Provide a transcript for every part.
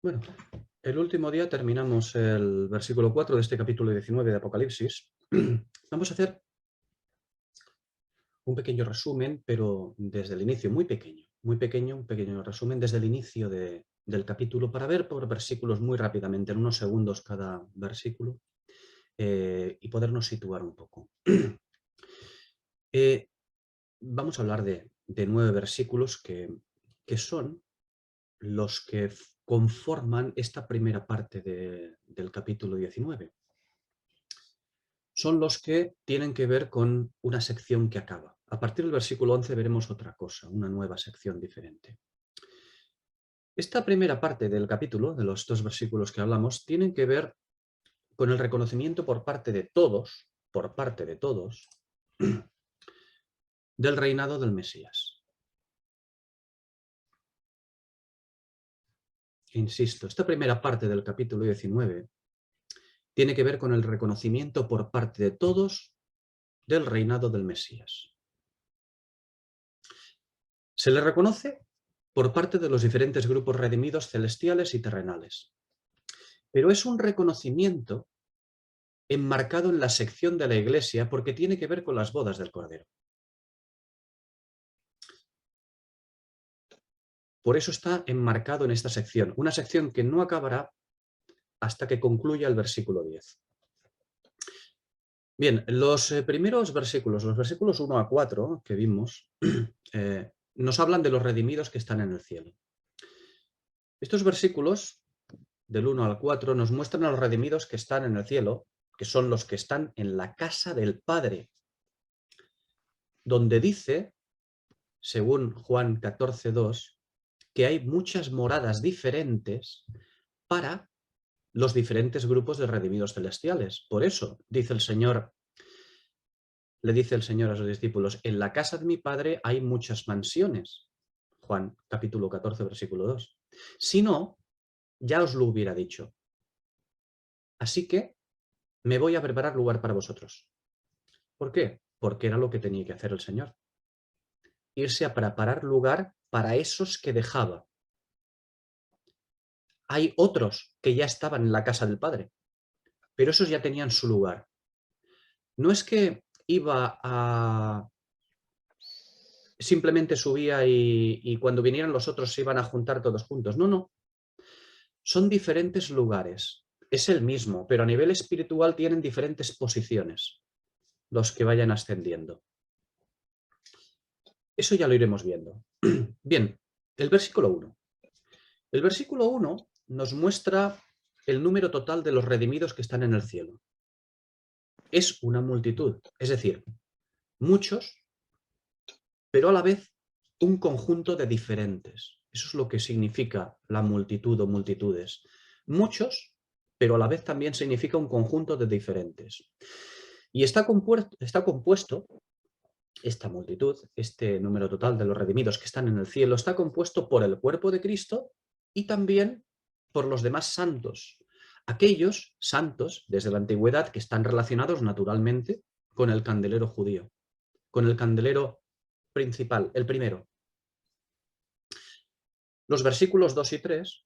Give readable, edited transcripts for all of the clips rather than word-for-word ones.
Bueno, el último día terminamos el versículo 4 de este capítulo 19 de Apocalipsis. Vamos a hacer un pequeño resumen, pero desde el inicio, muy pequeño, un pequeño resumen desde el inicio del capítulo para ver por versículos muy rápidamente, en unos segundos cada versículo, y podernos situar un poco. Eh, Vamos a hablar de 9 versículos que son los que conforman esta primera parte del capítulo 19. Son los que tienen que ver con una sección que acaba. A partir del versículo 11 veremos otra cosa, una nueva sección diferente. Esta primera parte del capítulo, de los 2 versículos que hablamos, tienen que ver con el reconocimiento por parte de todos, del reinado del Mesías. Insisto, esta primera parte del capítulo 19 tiene que ver con el reconocimiento por parte de todos del reinado del Mesías. Se le reconoce por parte de los diferentes grupos redimidos celestiales y terrenales, pero es un reconocimiento enmarcado en la sección de la Iglesia porque tiene que ver con las bodas del Cordero. Por eso está enmarcado en esta sección, una sección que no acabará hasta que concluya el versículo 10. Bien, los primeros versículos, los versículos 1 a 4 que vimos, nos hablan de los redimidos que están en el cielo. Estos versículos, del 1 al 4, nos muestran a los redimidos que están en el cielo, que son los que están en la casa del Padre, donde dice, según Juan 14:2, que hay muchas moradas diferentes para los diferentes grupos de redimidos celestiales. Por eso dice el Señor, le dice el Señor a sus discípulos, en la casa de mi Padre hay muchas mansiones. Juan capítulo 14, versículo 2. Si no, ya os lo hubiera dicho. Así que me voy a preparar lugar para vosotros. ¿Por qué? Porque era lo que tenía que hacer el Señor. Irse a preparar lugar para esos que dejaba. Hay otros que ya estaban en la casa del Padre, pero esos ya tenían su lugar. No es que iba a... simplemente subía y cuando vinieran los otros se iban a juntar todos juntos. No, no. Son diferentes lugares. Es el mismo, pero a nivel espiritual tienen diferentes posiciones los que vayan ascendiendo. Eso ya lo iremos viendo. Bien, el versículo 1. El versículo 1 nos muestra el número total de los redimidos que están en el cielo. Es una multitud, es decir, muchos, pero a la vez un conjunto de diferentes. Eso es lo que significa la multitud o multitudes. Muchos, pero a la vez también significa un conjunto de diferentes. Y está compuesto, esta multitud, este número total de los redimidos que están en el cielo, está compuesto por el cuerpo de Cristo y también por los demás santos. Aquellos santos, desde la antigüedad, que están relacionados naturalmente con el candelero judío, con el candelero principal, el primero. Los versículos 2 y 3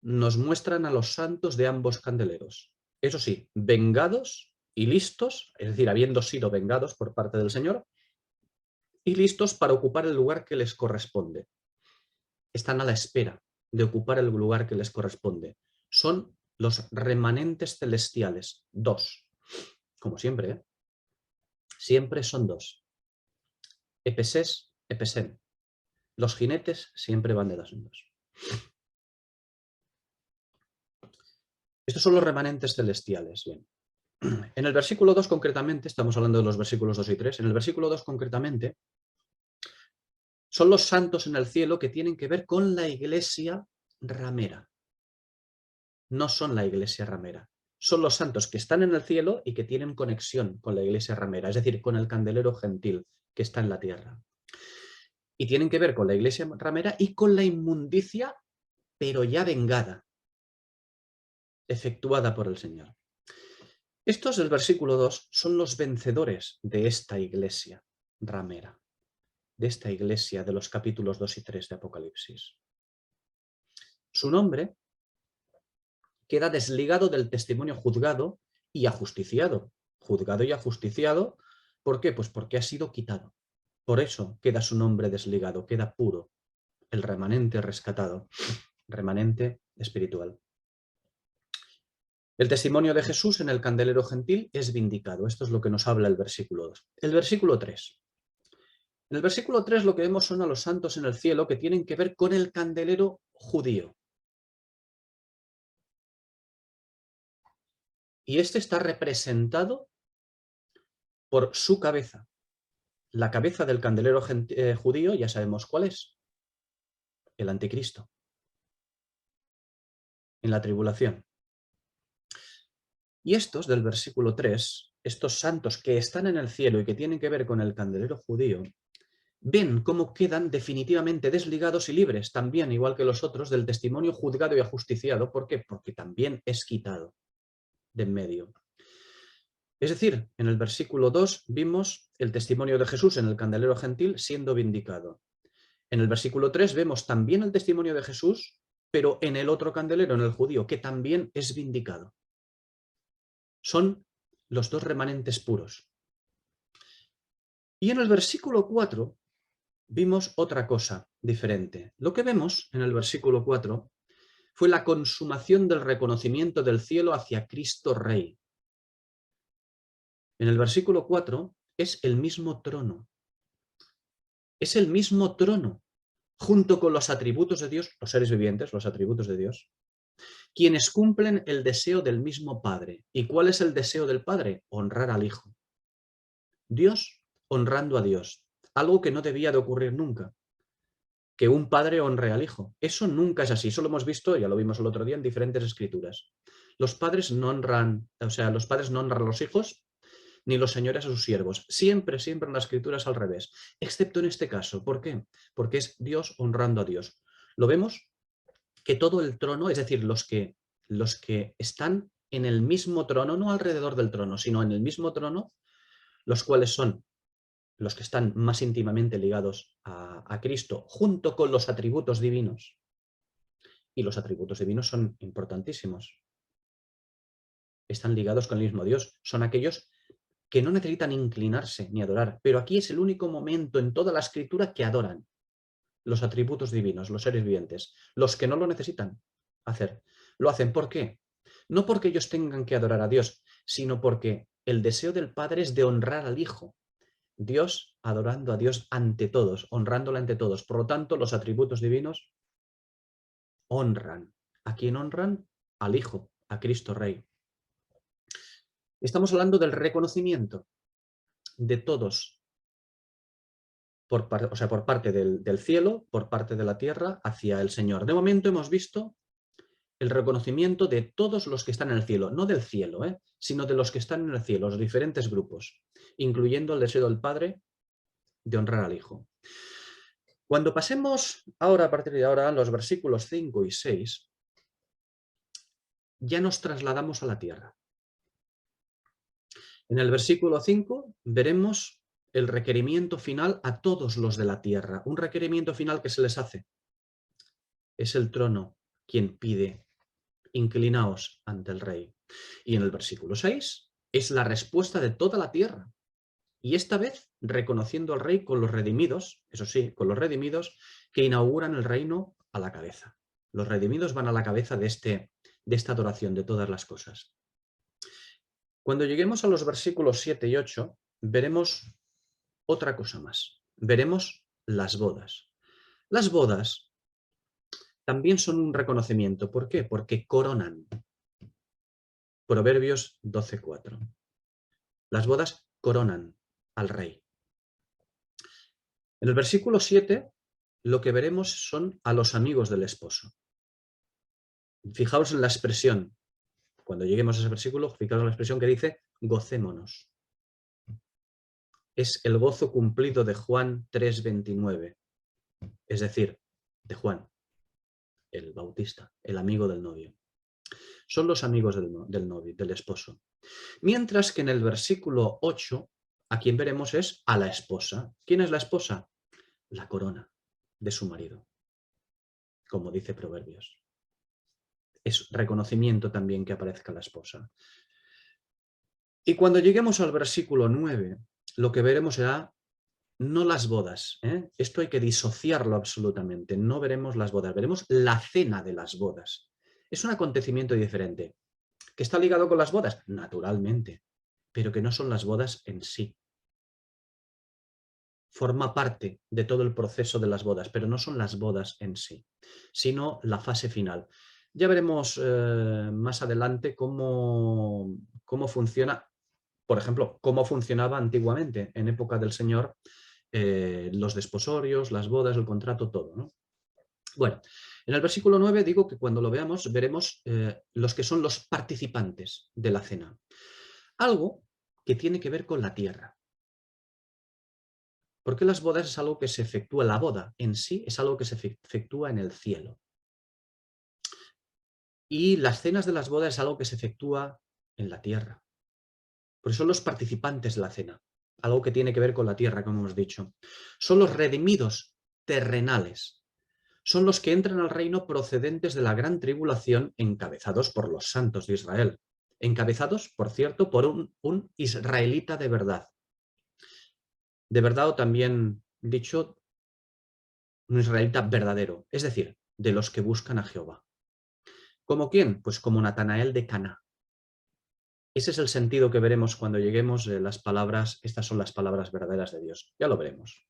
nos muestran a los santos de ambos candeleros. Eso sí, vengados y listos, es decir, habiendo sido vengados por parte del Señor, y listos para ocupar el lugar que les corresponde. Están a la espera de ocupar el lugar que les corresponde. Son los remanentes celestiales, 2. Como siempre, ¿eh? Siempre son 2. Epesés, epesén. Los jinetes siempre van de 2 en 2. Estos son los remanentes celestiales. Bien. En el versículo 2 concretamente, estamos hablando de los versículos 2 y 3, en el versículo 2 concretamente, son los santos en el cielo que tienen que ver con la iglesia ramera. No son la iglesia ramera. Son los santos que están en el cielo y que tienen conexión con la iglesia ramera, es decir, con el candelero gentil que está en la tierra. Y tienen que ver con la iglesia ramera y con la inmundicia, pero ya vengada, efectuada por el Señor. Estos del versículo 2 son los vencedores de esta iglesia ramera, de esta iglesia de los capítulos 2 y 3 de Apocalipsis. Su nombre queda desligado del testimonio juzgado y ajusticiado. Juzgado y ajusticiado, ¿por qué? Pues porque ha sido quitado. Por eso queda su nombre desligado, queda puro, el remanente rescatado, remanente espiritual. El testimonio de Jesús en el candelero gentil es vindicado. Esto es lo que nos habla el versículo 2. El versículo 3. En el versículo 3 lo que vemos son a los santos en el cielo que tienen que ver con el candelero judío. Y este está representado por su cabeza. La cabeza del candelero judío, ya sabemos cuál es. El anticristo. En la tribulación. Y estos del versículo 3, estos santos que están en el cielo y que tienen que ver con el candelero judío, ven cómo quedan definitivamente desligados y libres, también, igual que los otros, del testimonio juzgado y ajusticiado. ¿Por qué? Porque también es quitado de en medio. Es decir, en el versículo 2 vimos el testimonio de Jesús en el candelero gentil siendo vindicado. En el versículo 3 vemos también el testimonio de Jesús, pero en el otro candelero, en el judío, que también es vindicado. Son los dos remanentes puros. Y en el versículo 4 vimos otra cosa diferente. Lo que vemos en el versículo 4 fue la consumación del reconocimiento del cielo hacia Cristo Rey. En el versículo 4 es el mismo trono. Es el mismo trono, junto con los atributos de Dios, los seres vivientes, los atributos de Dios, quienes cumplen el deseo del mismo Padre. ¿Y cuál es el deseo del Padre? Honrar al Hijo. Dios honrando a Dios, algo que no debía de ocurrir nunca. Que un padre honre al hijo. Eso nunca es así. Eso lo hemos visto, ya lo vimos el otro día en diferentes escrituras. Los padres no honran, los padres no honran a los hijos, ni los señores a sus siervos. Siempre, siempre en la escritura es al revés. Excepto en este caso. ¿Por qué? Porque es Dios honrando a Dios. Lo vemos que todo el trono, es decir, los que están en el mismo trono, no alrededor del trono, sino en el mismo trono, los cuales son los que están más íntimamente ligados a Cristo, junto con los atributos divinos. Y los atributos divinos son importantísimos. Están ligados con el mismo Dios. Son aquellos que no necesitan inclinarse ni adorar, pero aquí es el único momento en toda la Escritura que adoran los atributos divinos, los seres vivientes. Los que no lo necesitan hacer, lo hacen. ¿Por qué? No porque ellos tengan que adorar a Dios, sino porque el deseo del Padre es de honrar al Hijo. Dios adorando a Dios ante todos, honrándole ante todos. Por lo tanto, los atributos divinos honran. ¿A quién honran? Al Hijo, a Cristo Rey. Estamos hablando del reconocimiento de todos, por parte del cielo, por parte de la tierra, hacia el Señor. De momento hemos visto el reconocimiento de todos los que están en el cielo, no del cielo, sino de los que están en el cielo, los diferentes grupos, incluyendo el deseo del Padre de honrar al Hijo. Cuando pasemos ahora, a partir de ahora, a los versículos 5 y 6, ya nos trasladamos a la tierra. En el versículo 5 veremos el requerimiento final a todos los de la tierra, un requerimiento final que se les hace. Es el trono quien pide, inclinaos ante el rey. Y en el versículo 6 es la respuesta de toda la tierra. Y esta vez reconociendo al rey con los redimidos, eso sí, con los redimidos que inauguran el reino a la cabeza. Los redimidos van a la cabeza de esta adoración de todas las cosas. Cuando lleguemos a los versículos 7 y 8, veremos otra cosa más. Veremos las bodas. Las bodas también son un reconocimiento. ¿Por qué? Porque coronan. Proverbios 12:4. Las bodas coronan al rey. En el versículo 7 lo que veremos son a los amigos del esposo. Fijaos en la expresión. Cuando lleguemos a ese versículo, fijaos en la expresión que dice gocémonos. Es el gozo cumplido de Juan 3:29. Es decir, de Juan, el bautista, el amigo del novio. Son los amigos del novio, del esposo. Mientras que en el versículo 8, a quien veremos es a la esposa. ¿Quién es la esposa? La corona de su marido, como dice Proverbios. es reconocimiento también que aparezca la esposa. Y cuando lleguemos al versículo 9, lo que veremos será no las bodas. Esto hay que disociarlo absolutamente. No veremos las bodas, veremos la cena de las bodas. Es un acontecimiento diferente. ¿Que está ligado con las bodas? Naturalmente, pero que no son las bodas en sí. Forma parte de todo el proceso de las bodas, pero no son las bodas en sí, sino la fase final. Ya veremos más adelante cómo funciona, por ejemplo, cómo funcionaba antiguamente, en época del Señor, los desposorios, las bodas, el contrato, todo, ¿no? Bueno, en el versículo 9 digo que cuando lo veamos veremos los que son los participantes de la cena. Algo que tiene que ver con la tierra. Porque las bodas es algo que se efectúa, la boda en sí es algo que se efectúa en el cielo. Y las cenas de las bodas es algo que se efectúa en la tierra. Por eso son los participantes de la cena, algo que tiene que ver con la tierra, como hemos dicho. Son los redimidos terrenales. Son los que entran al reino procedentes de la gran tribulación, encabezados por los santos de Israel. Encabezados, por cierto, por un israelita de verdad. De verdad, o también dicho, un israelita verdadero, es decir, de los que buscan a Jehová. ¿Como quién? Pues como Natanael de Caná. Ese es el sentido que veremos cuando lleguemos a las palabras, estas son las palabras verdaderas de Dios. Ya lo veremos.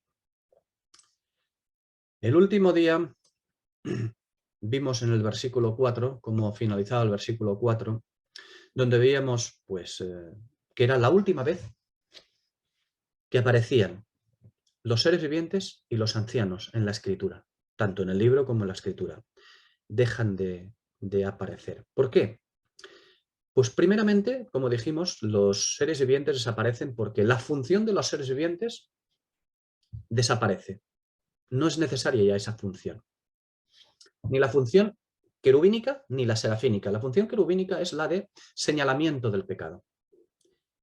El último día vimos en el versículo 4, como finalizaba el versículo 4, donde veíamos pues, que era la última vez que aparecían los seres vivientes y los ancianos en la Escritura, tanto en el libro como en la Escritura. Dejan de aparecer. ¿Por qué? Pues primeramente, como dijimos, los seres vivientes desaparecen porque la función de los seres vivientes desaparece. No es necesaria ya esa función. Ni la función querubínica ni la serafínica. La función querubínica es la de señalamiento del pecado.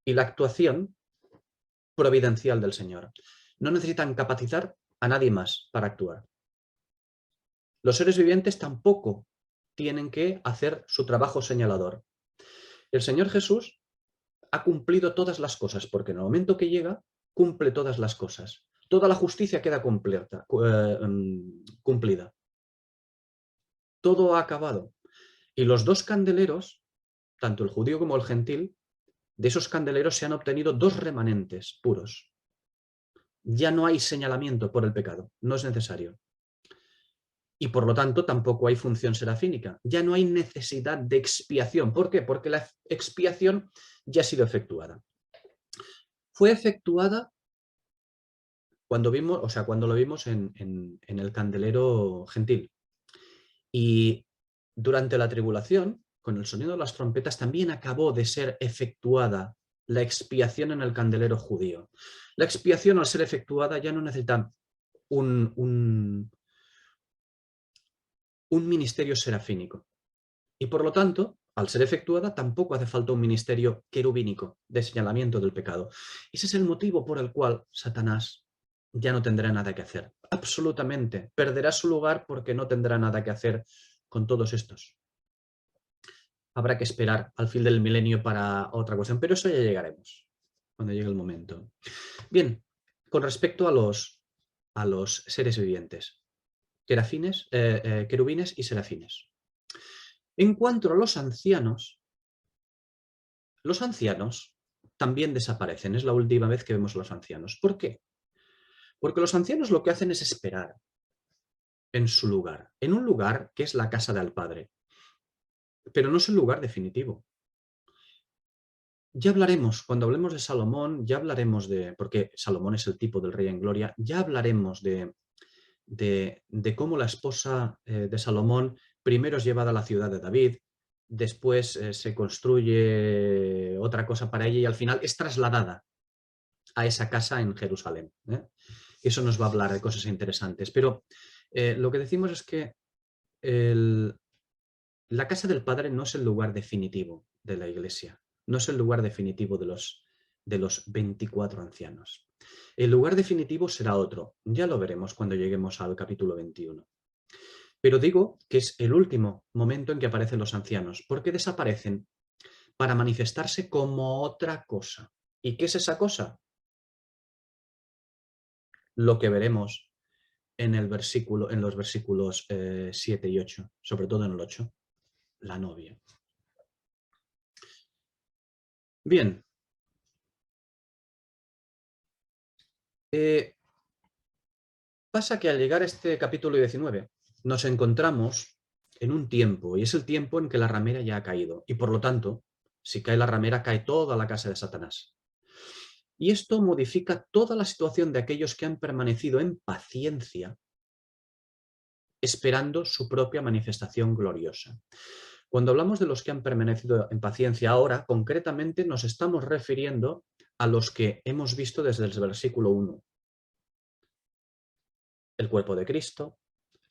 Y la actuación providencial del Señor. No necesitan capacitar a nadie más para actuar. Los seres vivientes tampoco tienen que hacer su trabajo señalador. El Señor Jesús ha cumplido todas las cosas, porque en el momento que llega, cumple todas las cosas. Toda la justicia queda cumplida. Todo ha acabado. Y los dos candeleros, tanto el judío como el gentil, de esos candeleros se han obtenido dos remanentes puros. Ya no hay señalamiento por el pecado, no es necesario. Y por lo tanto tampoco hay función serafínica. Ya no hay necesidad de expiación. ¿Por qué? Porque la expiación ya ha sido efectuada. Fue efectuada cuando vimos, o sea, cuando lo vimos en el candelero gentil. Y durante la tribulación, con el sonido de las trompetas, también acabó de ser efectuada la expiación en el candelero judío. La expiación, al ser efectuada, ya no necesita un ministerio serafínico. Y por lo tanto, al ser efectuada, tampoco hace falta un ministerio querubínico de señalamiento del pecado. Ese es el motivo por el cual Satanás ya no tendrá nada que hacer. Absolutamente. Perderá su lugar porque no tendrá nada que hacer con todos estos. Habrá que esperar al fin del milenio para otra cuestión, pero eso ya llegaremos, cuando llegue el momento. Bien, con respecto a los seres vivientes, querubines y serafines. En cuanto a los ancianos también desaparecen. Es la última vez que vemos a los ancianos. ¿Por qué? Porque los ancianos lo que hacen es esperar en su lugar, en un lugar que es la casa del Padre. Pero no es el lugar definitivo. Ya hablaremos, cuando hablemos de Salomón, ya hablaremos porque Salomón es el tipo del rey en gloria, ya hablaremos de cómo la esposa de Salomón primero es llevada a la ciudad de David, después se construye otra cosa para ella y al final es trasladada a esa casa en Jerusalén. Eso nos va a hablar de cosas interesantes. Pero lo que decimos es que la casa del Padre no es el lugar definitivo de la Iglesia, no es el lugar definitivo de los 24 ancianos. El lugar definitivo será otro. Ya lo veremos cuando lleguemos al capítulo 21. Pero digo que es el último momento en que aparecen los ancianos, porque desaparecen para manifestarse como otra cosa. ¿Y qué es esa cosa? Lo que veremos en los versículos 7 y 8, sobre todo en el 8, la novia. Bien. Pasa que al llegar a este capítulo 19 nos encontramos en un tiempo, y es el tiempo en que la ramera ya ha caído, y por lo tanto, si cae la ramera, cae toda la casa de Satanás. Y esto modifica toda la situación de aquellos que han permanecido en paciencia, esperando su propia manifestación gloriosa. Cuando hablamos de los que han permanecido en paciencia ahora, concretamente nos estamos refiriendo a los que hemos visto desde el versículo 1. El cuerpo de Cristo,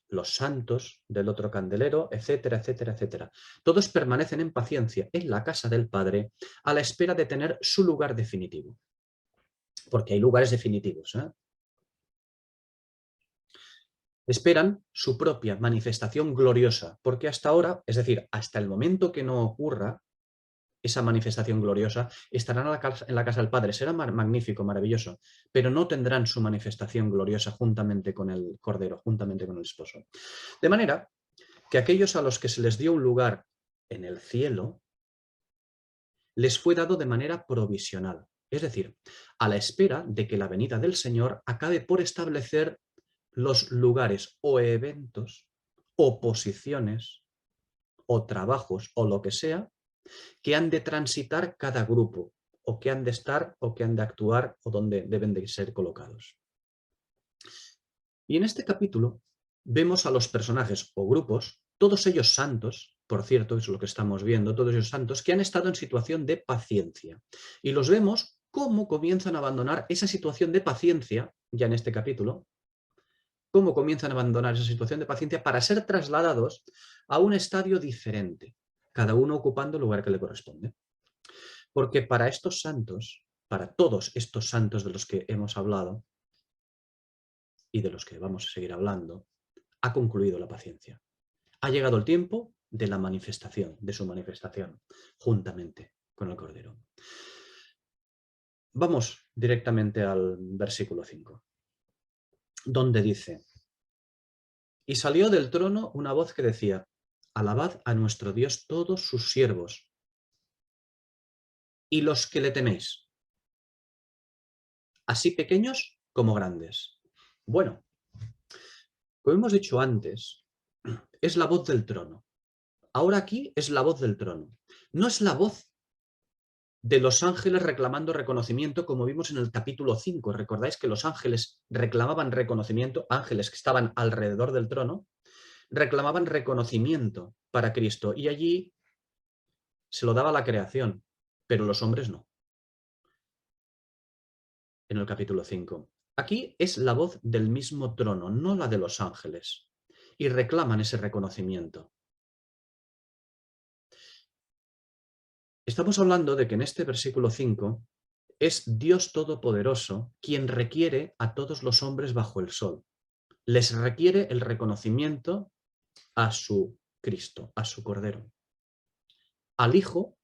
los santos del otro candelero, etcétera, etcétera, etcétera. Todos permanecen en paciencia en la casa del Padre a la espera de tener su lugar definitivo. Porque hay lugares definitivos, ¿eh? Esperan su propia manifestación gloriosa, porque hasta ahora, es decir, hasta el momento que no ocurra esa manifestación gloriosa, estarán en la casa del Padre. Será magnífico, maravilloso, pero no tendrán su manifestación gloriosa juntamente con el Cordero, juntamente con el Esposo. De manera que aquellos a los que se les dio un lugar en el cielo, les fue dado de manera provisional, es decir, a la espera de que la venida del Señor acabe por establecer los lugares o eventos o posiciones o trabajos o lo que sea que han de transitar cada grupo o que han de estar o que han de actuar o donde deben de ser colocados. Y en este capítulo vemos a los personajes o grupos, todos ellos santos, por cierto, es lo que estamos viendo, todos ellos santos, que han estado en situación de paciencia. Y los vemos cómo comienzan a abandonar esa situación de paciencia, ya en este capítulo, cómo comienzan a abandonar esa situación de paciencia para ser trasladados a un estadio diferente, cada uno ocupando el lugar que le corresponde. Porque para estos santos, para todos estos santos de los que hemos hablado y de los que vamos a seguir hablando, ha concluido la paciencia. Ha llegado el tiempo de la manifestación, de su manifestación, juntamente con el Cordero. Vamos directamente al versículo 5, donde dice: y salió del trono una voz que decía: alabad a nuestro Dios todos sus siervos y los que le teméis, así pequeños como grandes. Bueno, como hemos dicho antes, es la voz del trono. Ahora aquí es la voz del trono. No es la voz de los ángeles reclamando reconocimiento, como vimos en el capítulo 5. ¿Recordáis que los ángeles reclamaban reconocimiento? Ángeles que estaban alrededor del trono reclamaban reconocimiento para Cristo, y allí se lo daba la creación, pero los hombres no. En el capítulo 5. Aquí es la voz del mismo trono, no la de los ángeles, y reclaman ese reconocimiento. Estamos hablando de que en este versículo 5 es Dios Todopoderoso quien requiere a todos los hombres bajo el sol. Les requiere el reconocimiento a su Cristo, a su Cordero, al Hijo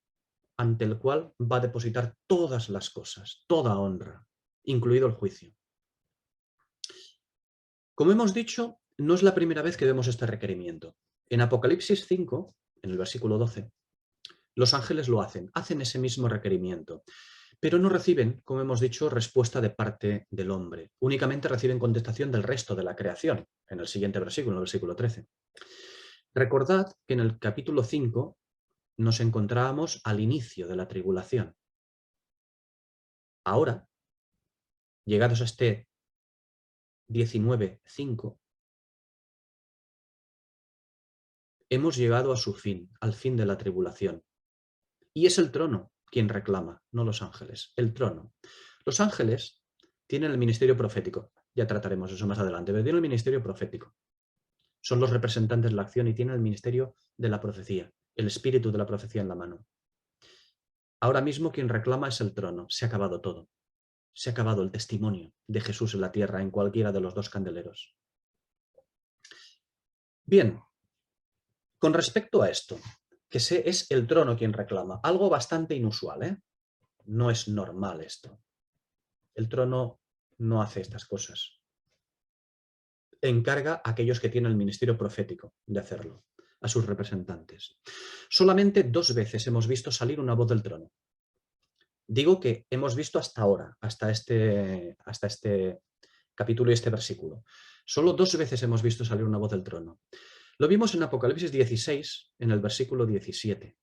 ante el cual va a depositar todas las cosas, toda honra, incluido el juicio. Como hemos dicho, no es la primera vez que vemos este requerimiento. En Apocalipsis 5, en el versículo 12, los ángeles lo hacen ese mismo requerimiento, pero no reciben, como hemos dicho, respuesta de parte del hombre. Únicamente reciben contestación del resto de la creación, en el siguiente versículo, en el versículo 13. Recordad que en el capítulo 5 nos encontrábamos al inicio de la tribulación. Ahora, llegados a este 19:5, hemos llegado a su fin, al fin de la tribulación. Y es el trono quien reclama, no los ángeles, el trono. Los ángeles tienen el ministerio profético, ya trataremos eso más adelante, pero tienen el ministerio profético. Son los representantes de la acción y tienen el ministerio de la profecía, el espíritu de la profecía en la mano. Ahora mismo quien reclama es el trono, se ha acabado todo. Se ha acabado el testimonio de Jesús en la tierra, en cualquiera de los dos candeleros. Bien, Con respecto a esto, que es el trono quien reclama, algo bastante inusual, ¿eh? No es normal esto. El trono no hace estas cosas. Encarga a aquellos que tienen el ministerio profético de hacerlo, a sus representantes. Solamente 2 veces hemos visto salir una voz del trono. Digo que hemos visto hasta ahora, hasta este capítulo y este versículo. Solo 2 veces hemos visto salir una voz del trono. Lo vimos en Apocalipsis 16, en el versículo 17.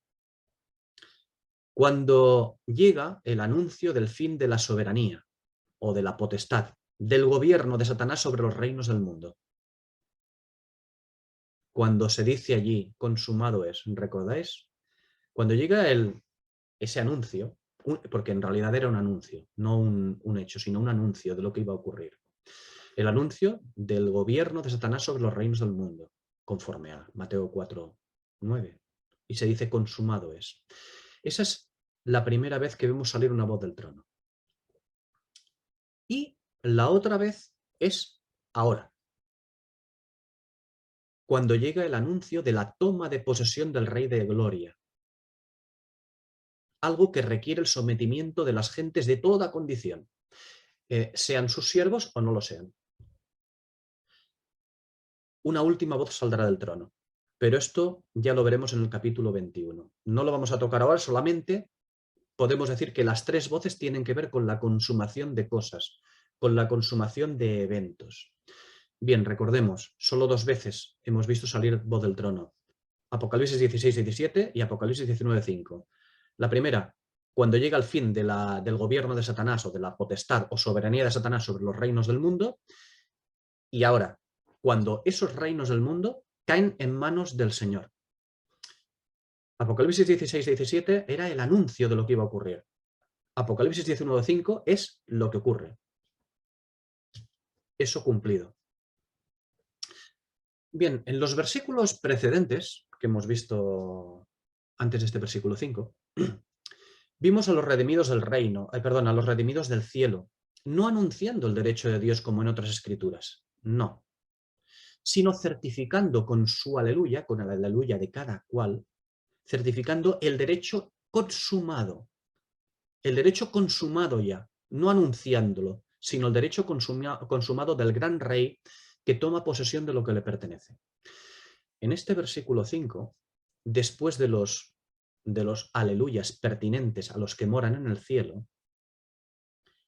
Cuando llega el anuncio del fin de la soberanía o de la potestad, del gobierno de Satanás sobre los reinos del mundo. Cuando se dice allí, consumado es, ¿recordáis? Cuando llega ese anuncio, porque en realidad era un anuncio, no un hecho, sino un anuncio de lo que iba a ocurrir. El anuncio del gobierno de Satanás sobre los reinos del mundo, conforme a Mateo 4:9. Y se dice consumado es. Esa es la primera vez que vemos salir una voz del trono. Y la otra vez es ahora, cuando llega el anuncio de la toma de posesión del Rey de Gloria. Algo que requiere el sometimiento de las gentes de toda condición, sean sus siervos o no lo sean. Una última voz saldrá del trono, pero esto ya lo veremos en el capítulo 21. No lo vamos a tocar ahora, solamente podemos decir que las 3 voces tienen que ver con la consumación de cosas, con la consumación de eventos. Bien, recordemos, solo 2 veces hemos visto salir voz del trono. Apocalipsis 16:17 y Apocalipsis 19:5. La primera, cuando llega el fin del gobierno de Satanás o de la potestad o soberanía de Satanás sobre los reinos del mundo. Y ahora, cuando esos reinos del mundo caen en manos del Señor. Apocalipsis 16:17 era el anuncio de lo que iba a ocurrir. Apocalipsis 19:5 es lo que ocurre. Eso cumplido. Bien, en los versículos precedentes que hemos visto antes de este versículo 5, vimos a los redimidos del reino, a los redimidos del cielo, no anunciando el derecho de Dios como en otras escrituras, no, sino certificando con su aleluya, con el aleluya de cada cual, certificando el derecho consumado ya, no anunciándolo, sino el derecho consumado del gran rey que toma posesión de lo que le pertenece. En este versículo 5, después de los aleluyas pertinentes a los que moran en el cielo,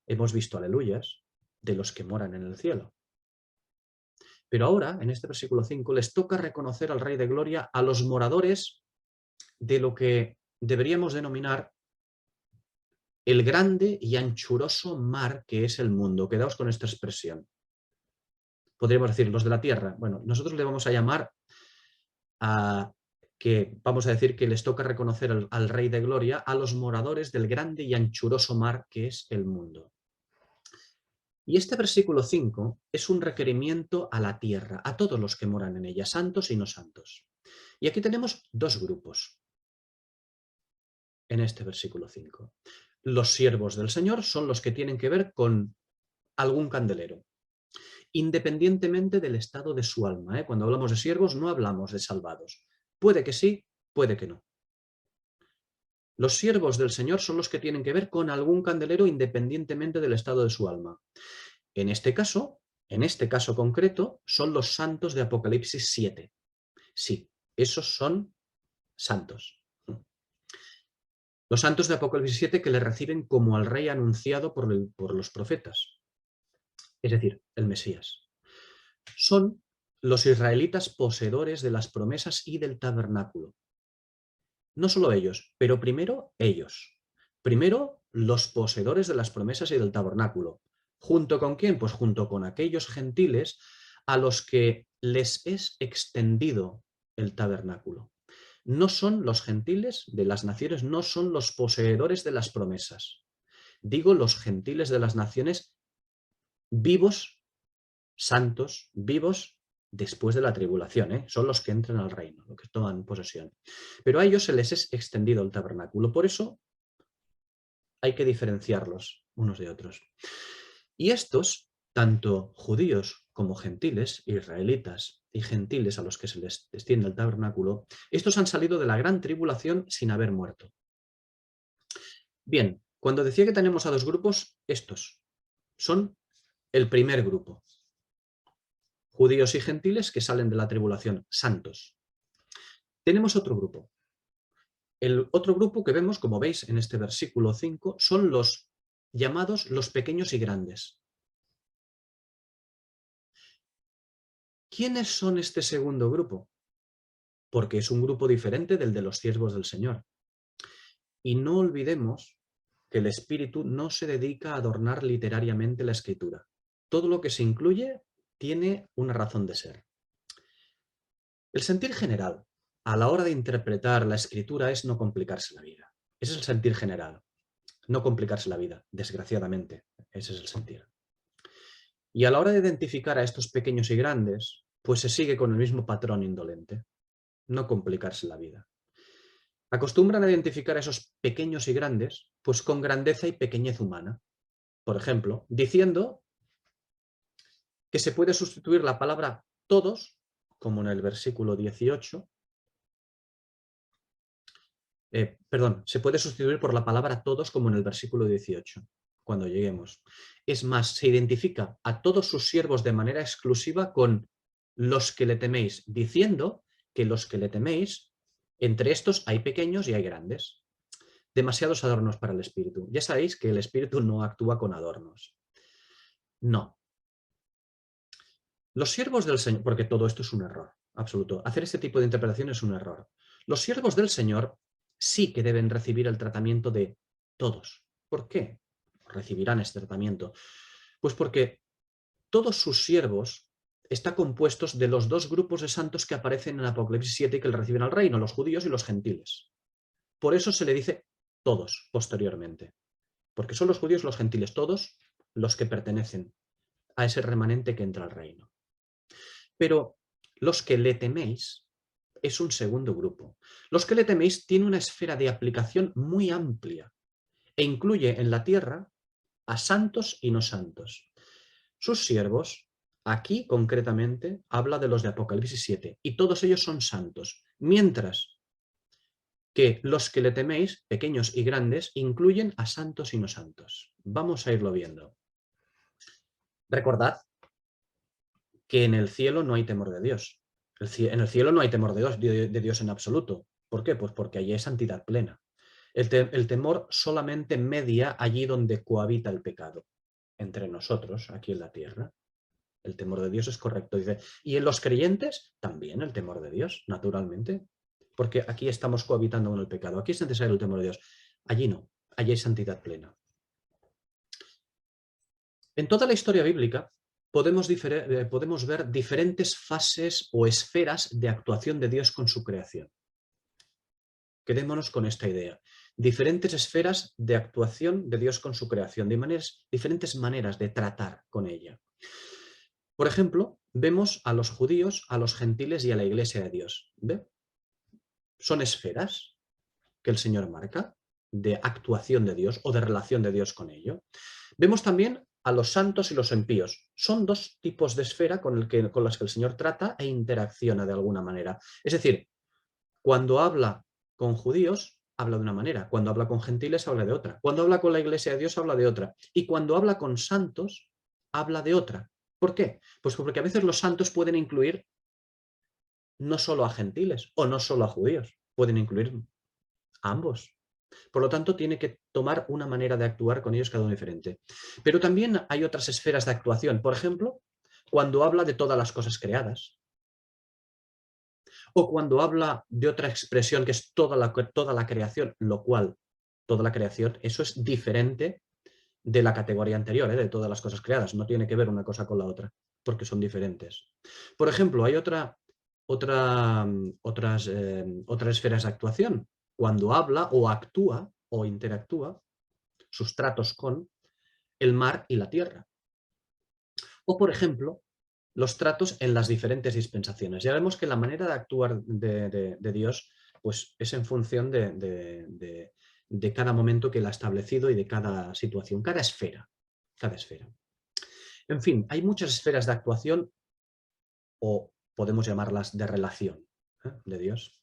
hemos visto aleluyas de los que moran en el cielo. Pero ahora, en este versículo 5, les toca reconocer al Rey de Gloria a los moradores de lo que deberíamos denominar el grande y anchuroso mar que es el mundo. Quedaos con esta expresión. Podríamos decir, los de la tierra. Bueno, nosotros le vamos a llamar vamos a decir que les toca reconocer al Rey de Gloria a los moradores del grande y anchuroso mar que es el mundo. Y este versículo 5 es un requerimiento a la tierra, a todos los que moran en ella, santos y no santos. Y aquí tenemos 2 grupos en este versículo 5. Los siervos del Señor son los que tienen que ver con algún candelero, independientemente del estado de su alma. Cuando hablamos de siervos no hablamos de salvados. Puede que sí, puede que no. Los siervos del Señor son los que tienen que ver con algún candelero independientemente del estado de su alma. En este caso concreto, son los santos de Apocalipsis 7. Sí, esos son santos. Los santos de Apocalipsis 7 que le reciben como al rey anunciado por los profetas, es decir, el Mesías. Son los israelitas poseedores de las promesas y del tabernáculo. No solo ellos, pero primero ellos. Primero los poseedores de las promesas y del tabernáculo. ¿Junto con quién? Pues junto con aquellos gentiles a los que les es extendido el tabernáculo. No son los gentiles de las naciones, no son los poseedores de las promesas. Digo los gentiles de las naciones vivos, santos, vivos después de la tribulación, son los que entran al reino, los que toman posesión. Pero a ellos se les es extendido el tabernáculo, por eso hay que diferenciarlos unos de otros. Y estos tanto judíos como gentiles, israelitas y gentiles a los que se les extiende el tabernáculo, estos han salido de la gran tribulación sin haber muerto. Bien, cuando decía que tenemos a dos grupos, estos son el primer grupo. Judíos y gentiles que salen de la tribulación, santos. Tenemos otro grupo. El otro grupo que vemos, como veis en este versículo 5, son los llamados los pequeños y grandes. ¿Quiénes son este segundo grupo? Porque es un grupo diferente del de los siervos del Señor. Y no olvidemos que el Espíritu no se dedica a adornar literariamente la Escritura. Todo lo que se incluye tiene una razón de ser. El sentir general a la hora de interpretar la Escritura es no complicarse la vida. Ese es el sentir general. No complicarse la vida, desgraciadamente. Ese es el sentir. Y a la hora de identificar a estos pequeños y grandes, pues se sigue con el mismo patrón indolente. No complicarse la vida. Acostumbran a identificar a esos pequeños y grandes, pues con grandeza y pequeñez humana. Por ejemplo, diciendo que se puede sustituir la palabra todos, como en el versículo 18, se puede sustituir por la palabra todos, como en el versículo 18, cuando lleguemos. Es más, se identifica a todos sus siervos de manera exclusiva con los que le teméis, diciendo que los que le teméis, entre estos hay pequeños y hay grandes. Demasiados adornos para el espíritu. Ya sabéis que el espíritu no actúa con adornos. No. Los siervos del Señor, porque todo esto es un error absoluto. Hacer este tipo de interpretación es un error. Los siervos del Señor sí que deben recibir el tratamiento de todos. ¿Por qué recibirán este tratamiento? Pues porque todos sus siervos están compuestos de los dos grupos de santos que aparecen en Apocalipsis 7 y que le reciben al reino, los judíos y los gentiles. Por eso se le dice todos posteriormente. Porque son los judíos y los gentiles, todos los que pertenecen a ese remanente que entra al reino. Pero los que le teméis es un segundo grupo. Los que le teméis tiene una esfera de aplicación muy amplia e incluye en la tierra a santos y no santos. Sus siervos, aquí concretamente, habla de los de Apocalipsis 7, y todos ellos son santos, mientras que los que le teméis, pequeños y grandes, incluyen a santos y no santos. Vamos a irlo viendo. Recordad que en el cielo no hay temor de Dios. En el cielo no hay temor de Dios en absoluto. ¿Por qué? Pues porque allí hay santidad plena. El temor solamente media allí donde cohabita el pecado, entre nosotros, aquí en la tierra. El temor de Dios es correcto. Dice, y en los creyentes también el temor de Dios, naturalmente. Porque aquí estamos cohabitando con el pecado. Aquí es necesario el temor de Dios. Allí no. Allí hay santidad plena. En toda la historia bíblica podemos ver diferentes fases o esferas de actuación de Dios con su creación. Quedémonos con esta idea. Diferentes esferas de actuación de Dios con su creación, diferentes maneras de tratar con ella. Por ejemplo, vemos a los judíos, a los gentiles y a la iglesia de Dios. ¿Ve? Son esferas que el Señor marca de actuación de Dios o de relación de Dios con ello. Vemos también a los santos y los impíos. Son dos tipos de esfera con las que el Señor trata e interacciona de alguna manera. Es decir, cuando habla con judíos, habla de una manera. Cuando habla con gentiles, habla de otra. Cuando habla con la iglesia de Dios, habla de otra. Y cuando habla con santos, habla de otra. ¿Por qué? Pues porque a veces los santos pueden incluir no solo a gentiles o no solo a judíos. Pueden incluir a ambos. Por lo tanto, tiene que tomar una manera de actuar con ellos cada uno diferente. Pero también hay otras esferas de actuación. Por ejemplo, cuando habla de todas las cosas creadas. O cuando habla de otra expresión que es toda la creación, lo cual, toda la creación, eso es diferente de la categoría anterior, de todas las cosas creadas. No tiene que ver una cosa con la otra, porque son diferentes. Por ejemplo, hay otras esferas de actuación. Cuando habla o actúa o interactúa, sus tratos con el mar y la tierra. O, por ejemplo, los tratos en las diferentes dispensaciones. Ya vemos que la manera de actuar de Dios pues, es en función de cada momento que Él ha establecido y de cada situación, cada esfera. Cada esfera. En fin, hay muchas esferas de actuación, o podemos llamarlas de relación, de Dios.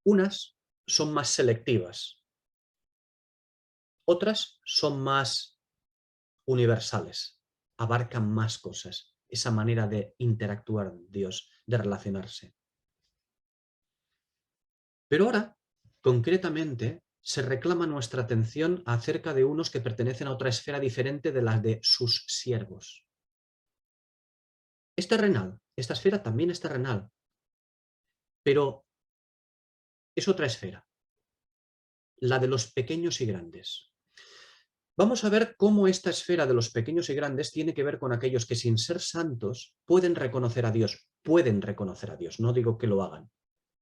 Unas son más selectivas, otras son más universales, abarcan más cosas, esa manera de interactuar Dios, de relacionarse. Pero ahora, concretamente, se reclama nuestra atención acerca de unos que pertenecen a otra esfera diferente de la de sus siervos. Es terrenal, esta esfera también es terrenal, pero es otra esfera, la de los pequeños y grandes. Vamos a ver cómo esta esfera de los pequeños y grandes tiene que ver con aquellos que sin ser santos pueden reconocer a Dios, no digo que lo hagan,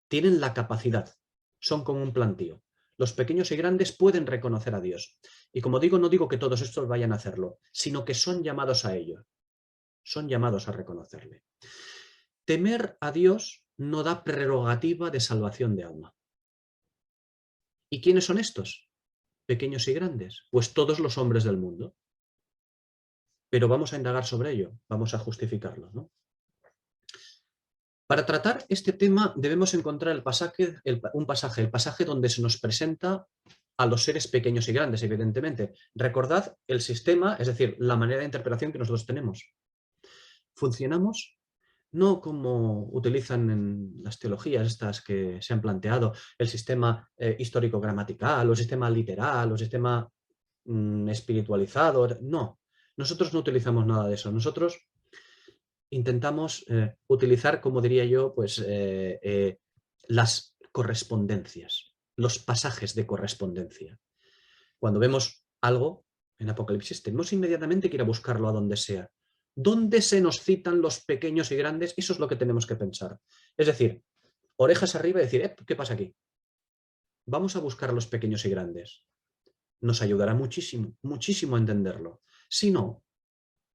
tienen la capacidad, son como un plantío. Los pequeños y grandes pueden reconocer a Dios. Y como digo, no digo que todos estos vayan a hacerlo, sino que son llamados a ello, son llamados a reconocerle. Temer a Dios no da prerrogativa de salvación de alma. ¿Y quiénes son estos? Pequeños y grandes, pues todos los hombres del mundo. Pero vamos a indagar sobre ello, vamos a justificarlo, ¿no? Para tratar este tema debemos encontrar el pasaje donde se nos presenta a los seres pequeños y grandes, evidentemente. Recordad el sistema, es decir, la manera de interpretación que nosotros tenemos. Funcionamos no como utilizan en las teologías estas que se han planteado, el sistema histórico-gramatical, o el sistema literal, o el sistema espiritualizado. No, nosotros no utilizamos nada de eso. Nosotros intentamos utilizar, como diría yo, pues las correspondencias, los pasajes de correspondencia. Cuando vemos algo en Apocalipsis, tenemos inmediatamente que ir a buscarlo a donde sea. ¿Dónde se nos citan los pequeños y grandes? Eso es lo que tenemos que pensar. Es decir, orejas arriba y decir, ¿qué pasa aquí? Vamos a buscar los pequeños y grandes. Nos ayudará muchísimo, muchísimo a entenderlo. Si no,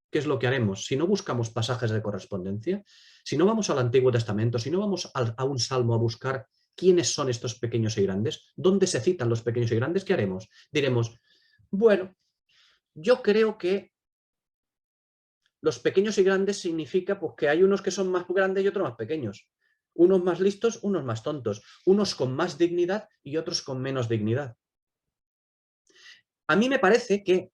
¿qué es lo que haremos? Si no buscamos pasajes de correspondencia, si no vamos al Antiguo Testamento, si no vamos a un salmo a buscar quiénes son estos pequeños y grandes, dónde se citan los pequeños y grandes, ¿qué haremos? Diremos, bueno, yo creo que los pequeños y grandes significa pues, que hay unos que son más grandes y otros más pequeños. Unos más listos, unos más tontos. Unos con más dignidad y otros con menos dignidad. A mí me parece que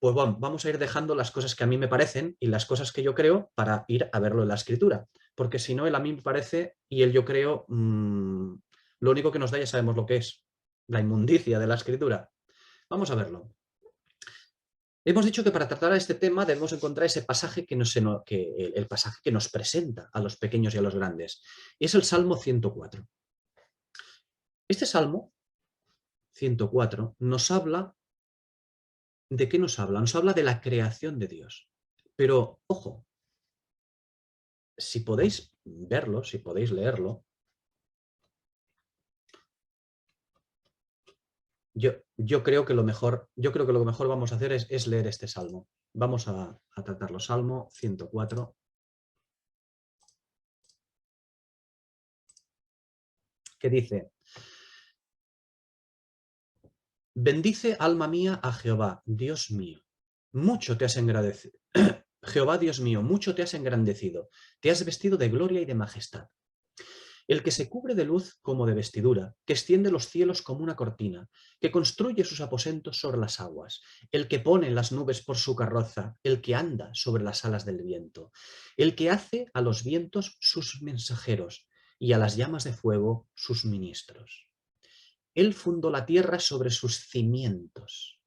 pues bueno, vamos a ir dejando las cosas que a mí me parecen y las cosas que yo creo para ir a verlo en la escritura. Porque si no, el a mí me parece y el yo creo, lo único que nos da ya sabemos lo que es, la inmundicia de la escritura. Vamos a verlo. Hemos dicho que para tratar este tema debemos encontrar ese pasaje el pasaje que nos presenta a los pequeños y a los grandes. Y es el Salmo 104. Este Salmo 104 nos habla. ¿De qué nos habla? Nos habla de la creación de Dios. Pero, ojo, si podéis verlo, si podéis leerlo, yo creo que lo mejor vamos a hacer es leer este salmo. Vamos a tratarlo. Salmo 104. Que dice: bendice, alma mía, a Jehová, Dios mío. Mucho te has engrandecido. Jehová, Dios mío, mucho te has engrandecido. Te has vestido de gloria y de majestad. El que se cubre de luz como de vestidura, que extiende los cielos como una cortina, que construye sus aposentos sobre las aguas, el que pone las nubes por su carroza, el que anda sobre las alas del viento, el que hace a los vientos sus mensajeros y a las llamas de fuego sus ministros. Él fundó la tierra sobre sus cimientos.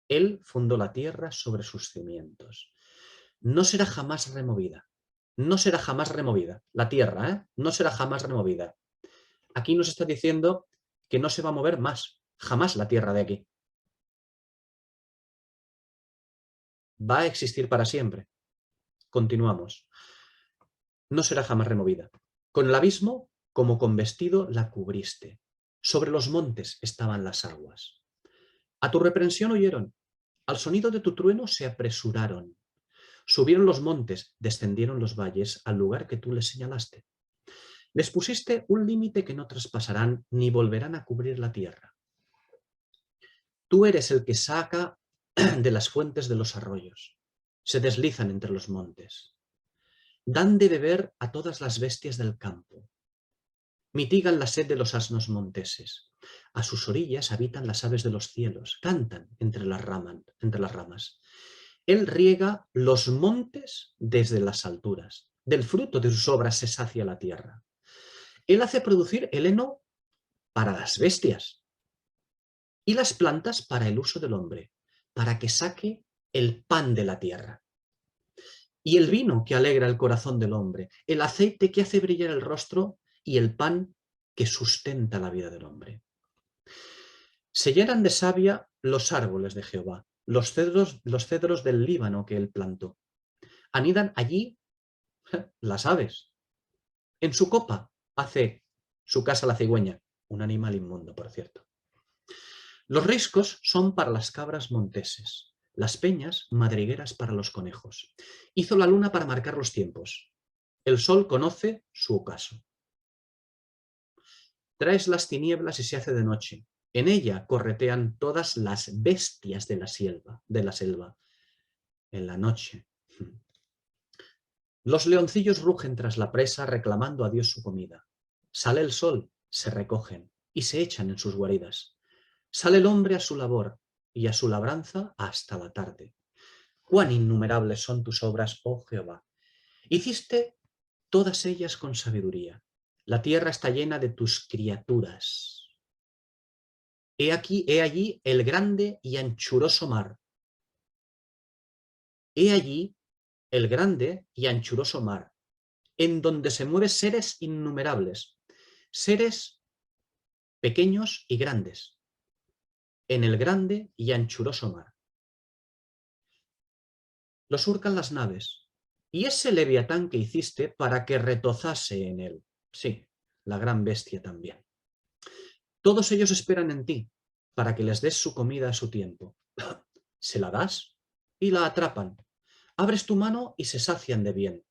Él fundó la tierra sobre sus cimientos. No será jamás removida. No será jamás removida. La tierra, no será jamás removida. Aquí nos está diciendo que no se va a mover más, jamás la tierra de aquí. Va a existir para siempre. Continuamos. No será jamás removida. Con el abismo, como con vestido, la cubriste. Sobre los montes estaban las aguas. A tu reprensión oyeron. Al sonido de tu trueno se apresuraron. Subieron los montes, descendieron los valles al lugar que tú les señalaste. Les pusiste un límite que no traspasarán ni volverán a cubrir la tierra. Tú eres el que saca de las fuentes de los arroyos, se deslizan entre los montes. Dan de beber a todas las bestias del campo. Mitigan la sed de los asnos monteses. A sus orillas habitan las aves de los cielos, cantan entre las ramas. Él riega los montes desde las alturas. Del fruto de sus obras se sacia la tierra. Él hace producir el heno para las bestias y las plantas para el uso del hombre, para que saque el pan de la tierra. Y el vino que alegra el corazón del hombre, el aceite que hace brillar el rostro y el pan que sustenta la vida del hombre. Se llenan de savia los árboles de Jehová, los cedros del Líbano que él plantó. Anidan allí las aves. En su copa hace su casa la cigüeña, un animal inmundo, por cierto. Los riscos son para las cabras monteses, las peñas madrigueras para los conejos. Hizo la luna para marcar los tiempos. El sol conoce su ocaso. Traes las tinieblas y se hace de noche. En ella corretean todas las bestias de la selva. En la noche. Los leoncillos rugen tras la presa reclamando a Dios su comida. Sale el sol, se recogen y se echan en sus guaridas. Sale el hombre a su labor y a su labranza hasta la tarde. Cuán innumerables son tus obras, oh Jehová. Hiciste todas ellas con sabiduría. La tierra está llena de tus criaturas. He allí el grande y anchuroso mar. He allí el grande y anchuroso mar, en donde se mueven seres innumerables, seres pequeños y grandes, en el grande y anchuroso mar. Lo surcan las naves, y ese leviatán que hiciste para que retozase en él. Sí, la gran bestia también. Todos ellos esperan en ti, para que les des su comida a su tiempo. Se la das y la atrapan. Abres tu mano y se sacian de bien.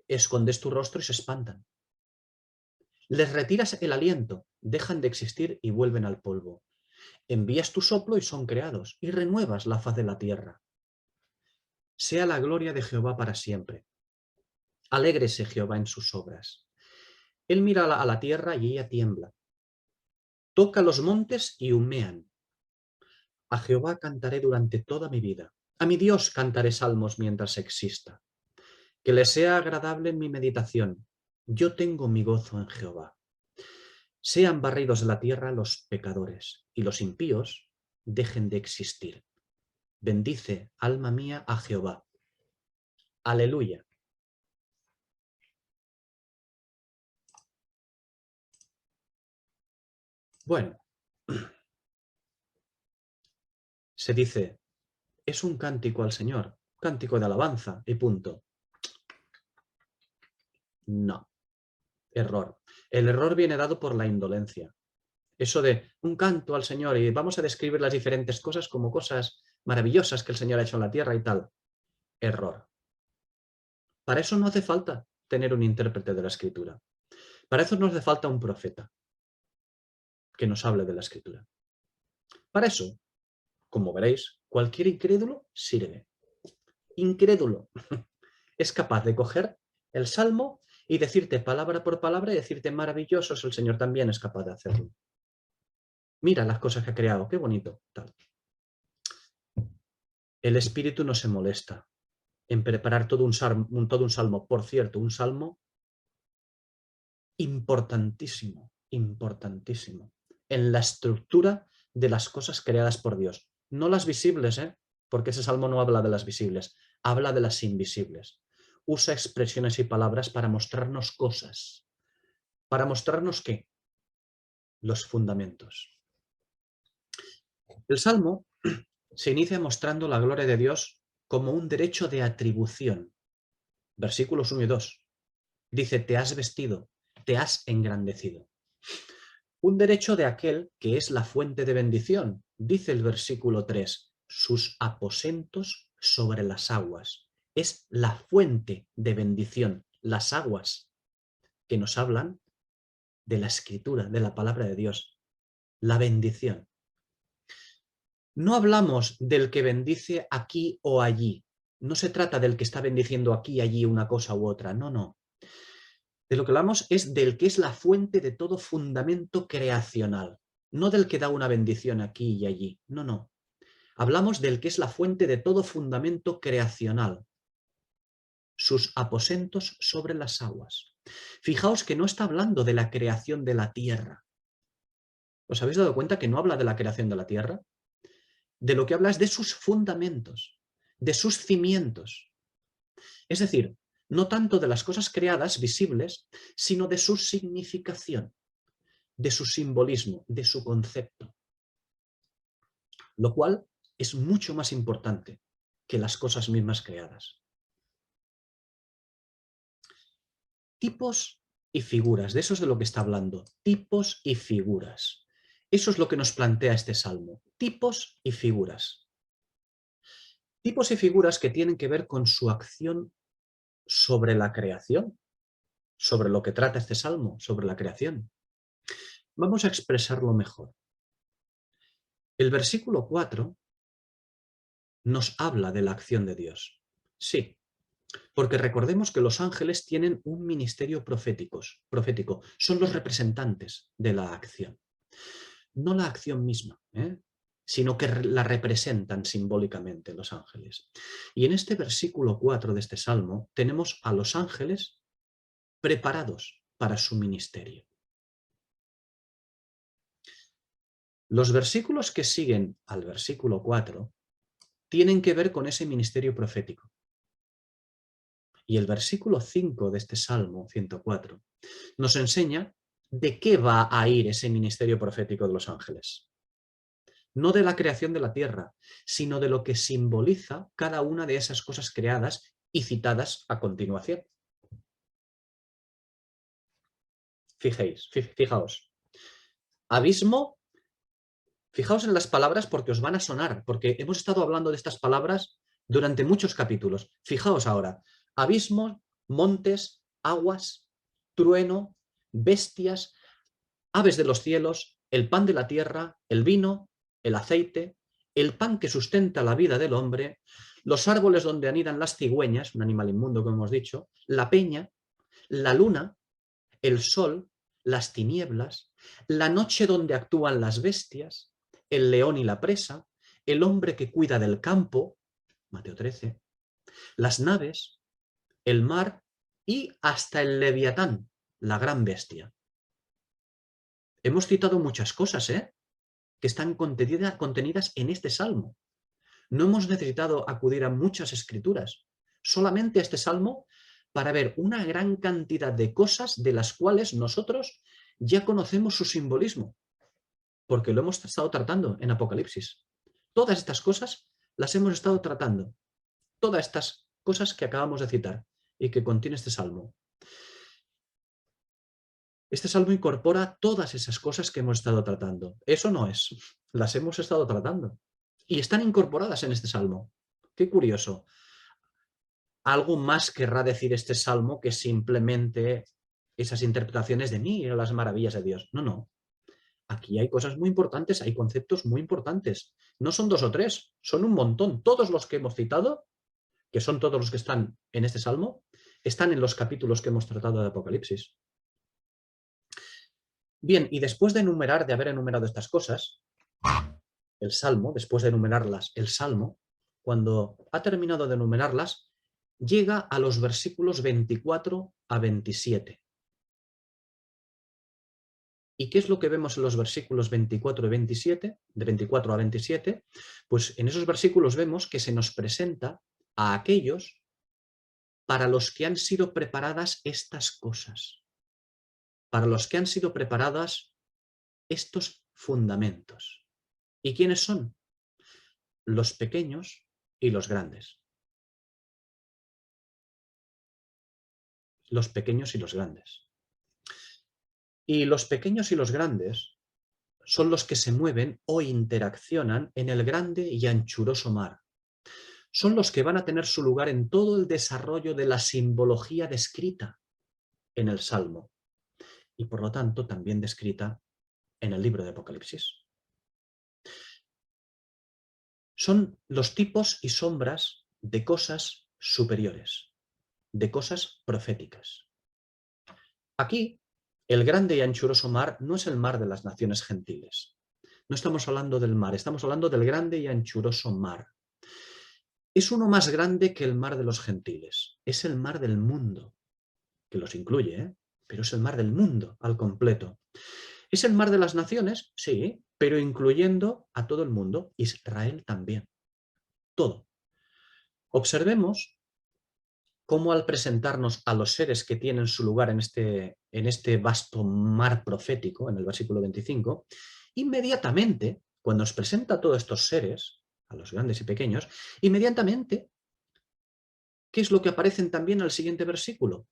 Escondes tu rostro y se espantan. Les retiras el aliento, dejan de existir y vuelven al polvo. Envías tu soplo y son creados, y renuevas la faz de la tierra. Sea la gloria de Jehová para siempre. Alégrese Jehová en sus obras. Él mira a la tierra y ella tiembla. Toca los montes y humean. A Jehová cantaré durante toda mi vida. A mi Dios cantaré salmos mientras exista. Que le sea agradable en mi meditación. Yo tengo mi gozo en Jehová. Sean barridos de la tierra los pecadores, y los impíos dejen de existir. Bendice, alma mía, a Jehová. Aleluya. Bueno, se dice, es un cántico al Señor, cántico de alabanza, y punto. No, error. El error viene dado por la indolencia. Eso de un canto al Señor y vamos a describir las diferentes cosas como cosas maravillosas que el Señor ha hecho en la tierra y tal. Error. Para eso no hace falta tener un intérprete de la Escritura. Para eso no hace falta un profeta que nos hable de la Escritura. Para eso, como veréis, cualquier incrédulo sirve. Incrédulo es capaz de coger el Salmo y decirte palabra por palabra y decirte maravilloso es el Señor, también es capaz de hacerlo. Mira las cosas que ha creado, qué bonito. Tal. El Espíritu no se molesta en preparar todo un salmo. Por cierto, un salmo importantísimo, importantísimo, en la estructura de las cosas creadas por Dios. No las visibles, porque ese salmo no habla de las visibles, habla de las invisibles. Usa expresiones y palabras para mostrarnos cosas. ¿Para mostrarnos qué? Los fundamentos. El salmo se inicia mostrando la gloria de Dios como un derecho de atribución. Versículos 1 y 2. Dice, te has vestido, te has engrandecido. Un derecho de aquel que es la fuente de bendición. Dice el versículo 3, sus aposentos sobre las aguas. Es la fuente de bendición, las aguas que nos hablan de la Escritura, de la palabra de Dios. La bendición. No hablamos del que bendice aquí o allí. No se trata del que está bendiciendo aquí y allí una cosa u otra. No, no. De lo que hablamos es del que es la fuente de todo fundamento creacional. No del que da una bendición aquí y allí. No, no. Hablamos del que es la fuente de todo fundamento creacional. Sus aposentos sobre las aguas. Fijaos que no está hablando de la creación de la tierra. ¿Os habéis dado cuenta que no habla de la creación de la tierra? De lo que habla es de sus fundamentos, de sus cimientos. Es decir, no tanto de las cosas creadas, visibles, sino de su significación, de su simbolismo, de su concepto. Lo cual es mucho más importante que las cosas mismas creadas. Tipos y figuras, de eso es de lo que está hablando. Tipos y figuras. Eso es lo que nos plantea este salmo. Tipos y figuras. Tipos y figuras que tienen que ver con su acción sobre la creación, sobre lo que trata este salmo, sobre la creación. Vamos a expresarlo mejor. El versículo 4 nos habla de la acción de Dios. Sí, porque recordemos que los ángeles tienen un ministerio profético, son los representantes de la acción. No la acción misma, sino que la representan simbólicamente los ángeles. Y en este versículo 4 de este salmo tenemos a los ángeles preparados para su ministerio. Los versículos que siguen al versículo 4 tienen que ver con ese ministerio profético. Y el versículo 5 de este Salmo 104 nos enseña de qué va a ir ese ministerio profético de los ángeles. No de la creación de la tierra, sino de lo que simboliza cada una de esas cosas creadas y citadas a continuación. Fijaos. Abismo. Fijaos en las palabras porque os van a sonar, porque hemos estado hablando de estas palabras durante muchos capítulos. Fijaos ahora, abismos, montes, aguas, trueno, bestias, aves de los cielos, el pan de la tierra, el vino, el aceite, el pan que sustenta la vida del hombre, los árboles donde anidan las cigüeñas, un animal inmundo como hemos dicho, la peña, la luna, el sol, las tinieblas, la noche donde actúan las bestias, el león y la presa, el hombre que cuida del campo, Mateo 13, las naves, el mar y hasta el leviatán, la gran bestia. Hemos citado muchas cosas, que están contenidas en este salmo. No hemos necesitado acudir a muchas escrituras, solamente a este salmo para ver una gran cantidad de cosas de las cuales nosotros ya conocemos su simbolismo, porque lo hemos estado tratando en Apocalipsis. Todas estas cosas las hemos estado tratando, todas estas cosas que acabamos de citar y que contiene este salmo. Este salmo incorpora todas esas cosas que hemos estado tratando. Eso no es, las hemos estado tratando. Y están incorporadas en este salmo. Qué curioso. Algo más querrá decir este salmo que simplemente esas interpretaciones de mira las maravillas de Dios. No, no. Aquí hay cosas muy importantes, hay conceptos muy importantes. No son 2 o 3, son un montón. Todos los que hemos citado, que son todos los que están en este salmo, están en los capítulos que hemos tratado de Apocalipsis. Bien, y después de haber enumerado estas cosas, el salmo, después de enumerarlas, el salmo, cuando ha terminado de enumerarlas, llega a los versículos 24 a 27. ¿Y qué es lo que vemos en los versículos 24 y 27? De 24 a 27, pues en esos versículos vemos que se nos presenta a aquellos para los que han sido preparadas estas cosas, para los que han sido preparadas estos fundamentos. ¿Y quiénes son? Los pequeños y los grandes. Los pequeños y los grandes. Y los pequeños y los grandes son los que se mueven o interaccionan en el grande y anchuroso mar. Son los que van a tener su lugar en todo el desarrollo de la simbología descrita en el Salmo y por lo tanto también descrita en el libro de Apocalipsis. son los tipos y sombras de cosas superiores, de cosas proféticas. Aquí, el grande y anchuroso mar no es el mar de las naciones gentiles. No estamos hablando del mar, estamos hablando del grande y anchuroso mar. Es uno más grande que el mar de los gentiles. Es el mar del mundo, que los incluye, ¿eh? Pero es el mar del mundo al completo. ¿Es el mar de las naciones? Sí, pero incluyendo a todo el mundo, Israel también. Todo. Observemos cómo al presentarnos a los seres que tienen su lugar en este vasto mar profético, en el versículo 25, inmediatamente, cuando nos presenta a todos estos seres, a los grandes y pequeños, inmediatamente, ¿qué es lo que aparecen también en el siguiente versículo?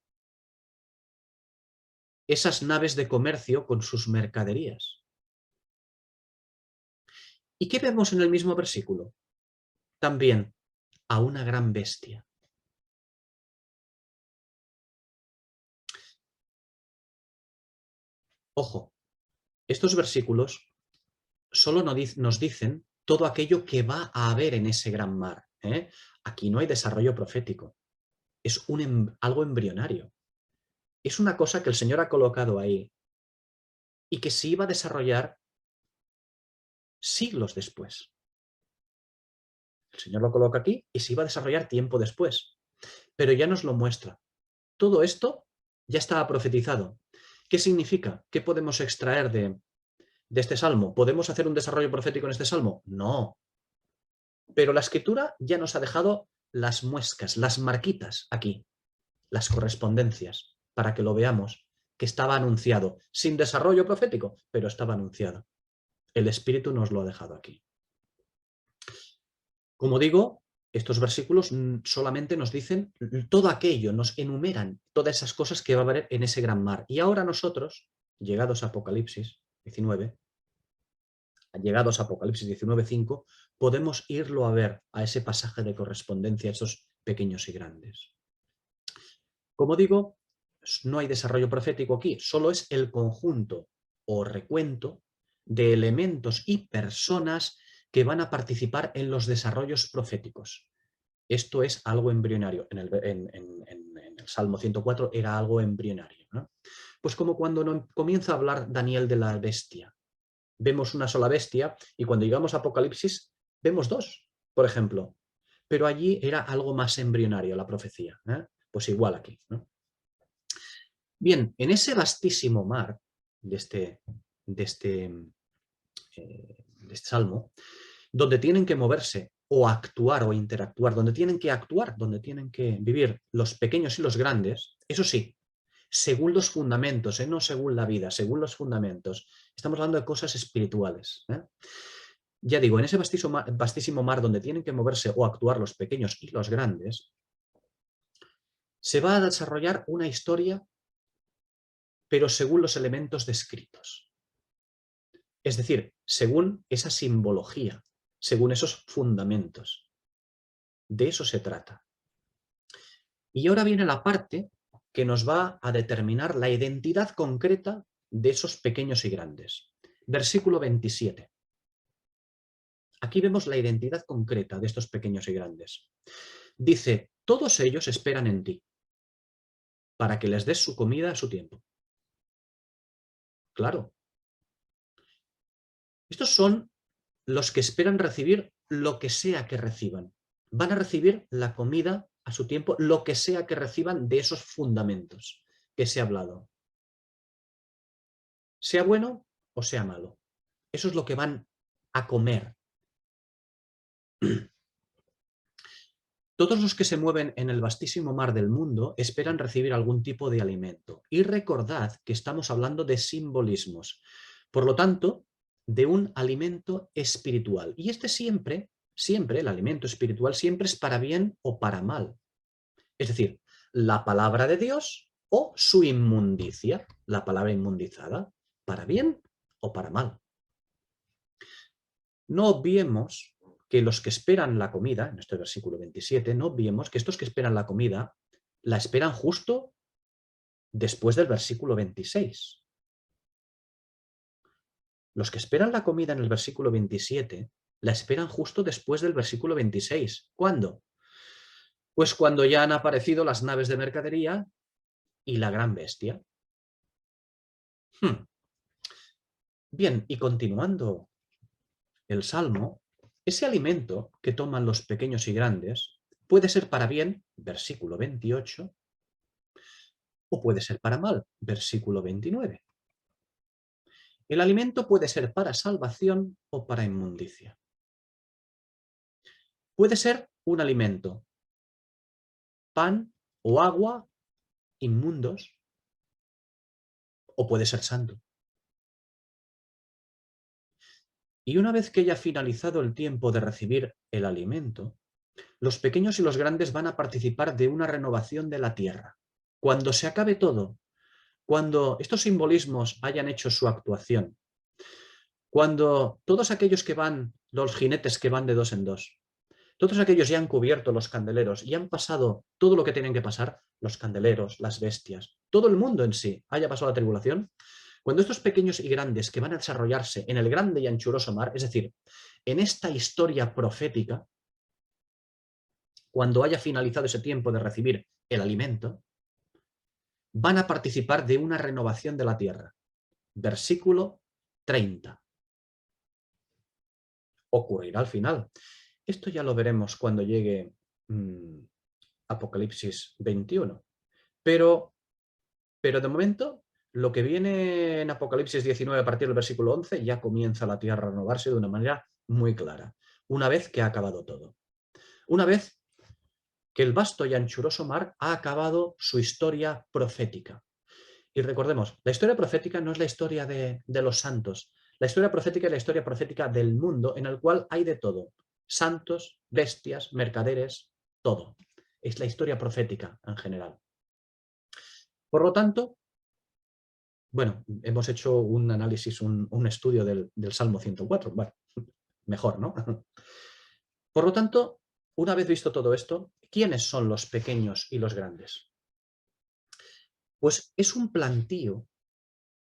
Esas naves de comercio con sus mercaderías. ¿Y qué vemos en el mismo versículo? También a una gran bestia. Ojo, estos versículos solo nos dicen todo aquello que va a haber en ese gran mar, ¿eh? Aquí no hay desarrollo profético. Es algo embrionario. Es una cosa que el Señor ha colocado ahí y que se iba a desarrollar siglos después. El Señor lo coloca aquí y se iba a desarrollar tiempo después. Pero ya nos lo muestra. Todo esto ya estaba profetizado. ¿Qué significa? ¿Qué podemos extraer de este salmo? ¿Podemos hacer un desarrollo profético en este salmo? No. Pero la Escritura ya nos ha dejado las muescas, las marquitas aquí, las correspondencias, para que lo veamos, que estaba anunciado, sin desarrollo profético, pero estaba anunciado. El Espíritu nos lo ha dejado aquí. Como digo, estos versículos solamente nos dicen todo aquello, nos enumeran todas esas cosas que va a haber en ese gran mar. Y ahora nosotros, llegados a Apocalipsis 19, llegados a Apocalipsis 19:5, podemos irlo a ver a ese pasaje de correspondencia, esos pequeños y grandes. Como digo, no hay desarrollo profético aquí, solo es el conjunto o recuento de elementos y personas que van a participar en los desarrollos proféticos. Esto es algo embrionario. En el Salmo 104 era algo embrionario, ¿no? Pues como cuando comienza a hablar Daniel de la bestia. Vemos una sola bestia y cuando llegamos a Apocalipsis vemos dos, por ejemplo. Pero allí era algo más embrionario la profecía, ¿eh? Pues igual aquí, ¿no? Bien, en ese vastísimo mar de este salmo, donde tienen que moverse o actuar o interactuar, donde tienen que actuar, donde tienen que vivir los pequeños y los grandes, eso sí, según los fundamentos, no según la vida, según los fundamentos. Estamos hablando de cosas espirituales, ¿eh? Ya digo, en ese vastísimo mar donde tienen que moverse o actuar los pequeños y los grandes, se va a desarrollar una historia, pero según los elementos descritos. Es decir, según esa simbología, según esos fundamentos. De eso se trata. Y ahora viene la parte que nos va a determinar la identidad concreta de esos pequeños y grandes. Versículo 27. Aquí vemos la identidad concreta de estos pequeños y grandes. Dice, todos ellos esperan en ti, para que les des su comida a su tiempo. Claro. Estos son los que esperan recibir lo que sea que reciban. Van a recibir la comida a su tiempo, lo que sea que reciban de esos fundamentos que se ha hablado. Sea bueno o sea malo. Eso es lo que van a comer. Todos los que se mueven en el vastísimo mar del mundo esperan recibir algún tipo de alimento. Y recordad que estamos hablando de simbolismos. Por lo tanto, de un alimento espiritual. Y este siempre, el alimento espiritual siempre es para bien o para mal. Es decir, la palabra de Dios o su inmundicia, la palabra inmundizada, para bien o para mal. No obviemos que los que esperan la comida, en este versículo 27, no obviemos que estos que esperan la comida la esperan justo después del versículo 26. Los que esperan la comida en el versículo 27 La esperan justo después del versículo 26. ¿Cuándo? Pues cuando ya han aparecido las naves de mercadería y la gran bestia. Bien, y continuando el Salmo, ese alimento que toman los pequeños y grandes puede ser para bien, versículo 28, o puede ser para mal, versículo 29. El alimento puede ser para salvación o para inmundicia. Puede ser un alimento, pan o agua inmundos, o puede ser santo. Y una vez que haya finalizado el tiempo de recibir el alimento, los pequeños y los grandes van a participar de una renovación de la tierra. Cuando se acabe todo, cuando estos simbolismos hayan hecho su actuación, cuando todos aquellos que van, los jinetes que van de dos en dos, todos aquellos ya han cubierto los candeleros y han pasado todo lo que tienen que pasar, los candeleros, las bestias, todo el mundo en sí haya pasado la tribulación, cuando estos pequeños y grandes que van a desarrollarse en el grande y anchuroso mar, es decir, en esta historia profética, cuando haya finalizado ese tiempo de recibir el alimento, van a participar de una renovación de la tierra. Versículo 30. Ocurrirá al final. Esto ya lo veremos cuando llegue Apocalipsis 21. Pero de momento, lo que viene en Apocalipsis 19 a partir del versículo 11 ya comienza la tierra a renovarse de una manera muy clara, una vez que ha acabado todo. Una vez que el vasto y anchuroso mar ha acabado su historia profética. Y recordemos, la historia profética no es la historia de los santos. La historia profética es la historia profética del mundo en el cual hay de todo. Santos, bestias, mercaderes, todo. Es la historia profética en general. Por lo tanto, bueno, hemos hecho un análisis, un estudio del Salmo 104. Bueno, mejor, ¿no? Por lo tanto, una vez visto todo esto, ¿quiénes son los pequeños y los grandes? Pues es un plantío,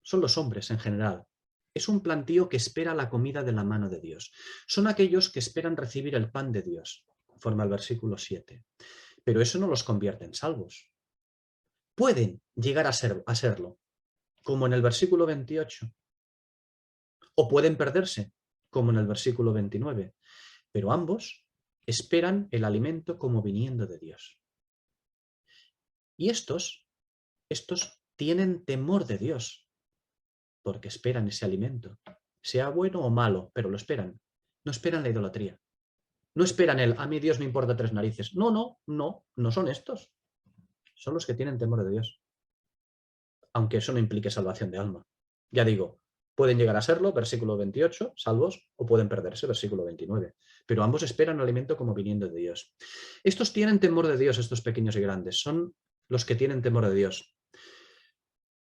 son los hombres en general, es un plantío que espera la comida de la mano de Dios. Son aquellos que esperan recibir el pan de Dios, conforme al versículo 7. Pero eso no los convierte en salvos. Pueden llegar a serlo, como en el versículo 28, o pueden perderse, como en el versículo 29, pero ambos esperan el alimento como viniendo de Dios. Y estos tienen temor de Dios, porque esperan ese alimento, sea bueno o malo, pero lo esperan. No esperan la idolatría. No esperan el, a mí Dios me importa tres narices. No son estos. Son los que tienen temor de Dios. Aunque eso no implique salvación de alma. Ya digo, pueden llegar a serlo, versículo 28, salvos, o pueden perderse, versículo 29. Pero ambos esperan alimento como viniendo de Dios. Estos tienen temor de Dios, estos pequeños y grandes. Son los que tienen temor de Dios.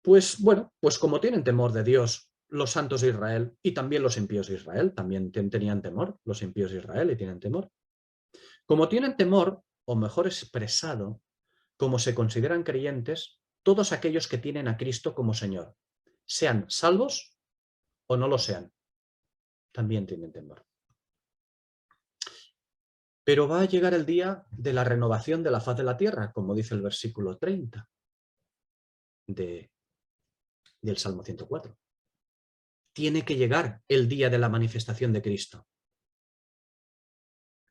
Pues bueno, pues como tienen temor de Dios los santos de Israel y también los impíos de Israel, también tenían temor los impíos de Israel y tienen temor. Como tienen temor, o mejor expresado, como se consideran creyentes, todos aquellos que tienen a Cristo como Señor, sean salvos o no lo sean, también tienen temor. Pero va a llegar el día de la renovación de la faz de la tierra, como dice el versículo 30 del Salmo 104. Tiene que llegar el día de la manifestación de Cristo.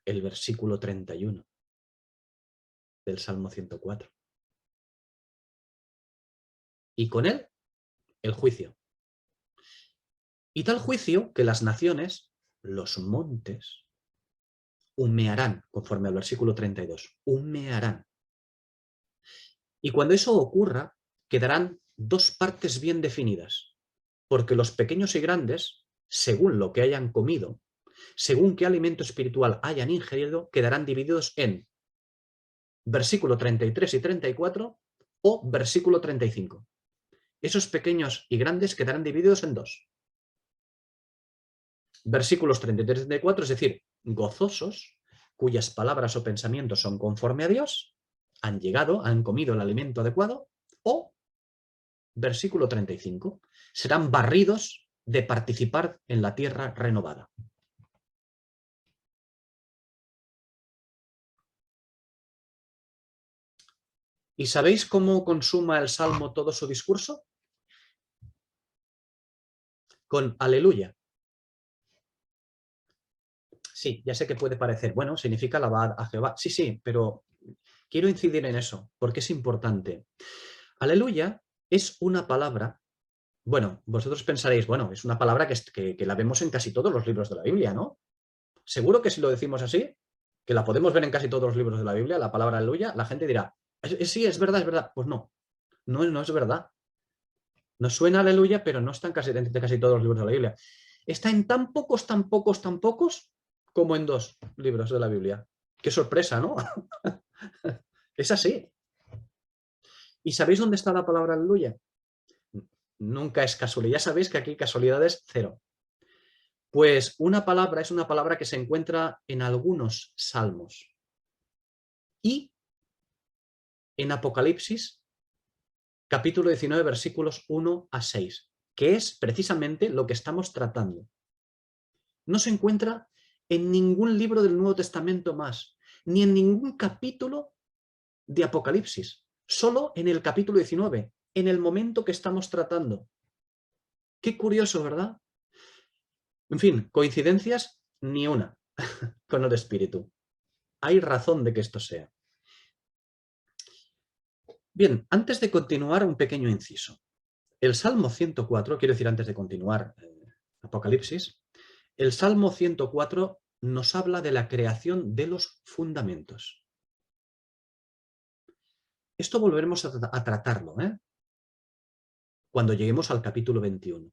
El versículo 31 del Salmo 104. Y con él, el juicio. Y tal juicio que las naciones, los montes, humearán, conforme al versículo 32. Humearán. Y cuando eso ocurra, quedarán dos partes bien definidas, porque los pequeños y grandes, según lo que hayan comido, según qué alimento espiritual hayan ingerido, quedarán divididos en versículo 33 y 34 o versículo 35. Esos pequeños y grandes quedarán divididos en dos. Versículos 33 y 34, es decir, gozosos, cuyas palabras o pensamientos son conforme a Dios, han llegado, han comido el alimento adecuado, o versículo 35, serán barridos de participar en la tierra renovada. ¿Y sabéis cómo consuma el Salmo todo su discurso? Con aleluya. Sí, ya sé que puede parecer, bueno, significa alabar a Jehová. Sí, sí, pero quiero incidir en eso, porque es importante. Aleluya es una palabra, bueno, vosotros pensaréis, bueno, es una palabra que la vemos en casi todos los libros de la Biblia, ¿no? Seguro que si lo decimos así, que la podemos ver en casi todos los libros de la Biblia, la palabra aleluya, la gente dirá, sí, es verdad, es verdad. Pues no, no es verdad. Nos suena aleluya, pero no está en casi todos los libros de la Biblia. Está en tan pocos, tan pocos, tan pocos como en 2 libros de la Biblia. Qué sorpresa, ¿no? Es así. ¿Y sabéis dónde está la palabra aleluya? Nunca es casualidad. Ya sabéis que aquí casualidades cero. Pues una palabra es una palabra que se encuentra en algunos salmos y en Apocalipsis, capítulo 19, versículos 1 a 6, que es precisamente lo que estamos tratando. No se encuentra en ningún libro del Nuevo Testamento más, ni en ningún capítulo de Apocalipsis, solo en el capítulo 19, en el momento que estamos tratando. Qué curioso, ¿verdad? En fin, coincidencias ni una con el espíritu. Hay razón de que esto sea. Bien, antes de continuar, un pequeño inciso. El Salmo 104, quiero decir antes de continuar Apocalipsis, el Salmo 104 nos habla de la creación de los fundamentos. Esto volveremos a tratarlo, cuando lleguemos al capítulo 21,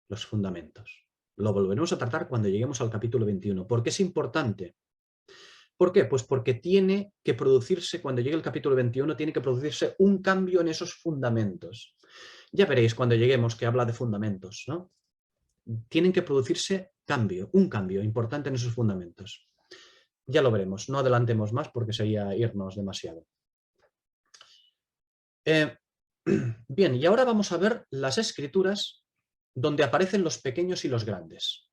los fundamentos. Lo volveremos a tratar cuando lleguemos al capítulo 21. ¿Por qué es importante? ¿Por qué? Pues porque tiene que producirse, cuando llegue el capítulo 21, tiene que producirse un cambio en esos fundamentos. Ya veréis cuando lleguemos que habla de fundamentos, ¿no? Tienen que producirse un cambio importante en esos fundamentos. Ya lo veremos, no adelantemos más porque sería irnos demasiado. Bien, y ahora vamos a ver las escrituras donde aparecen los pequeños y los grandes.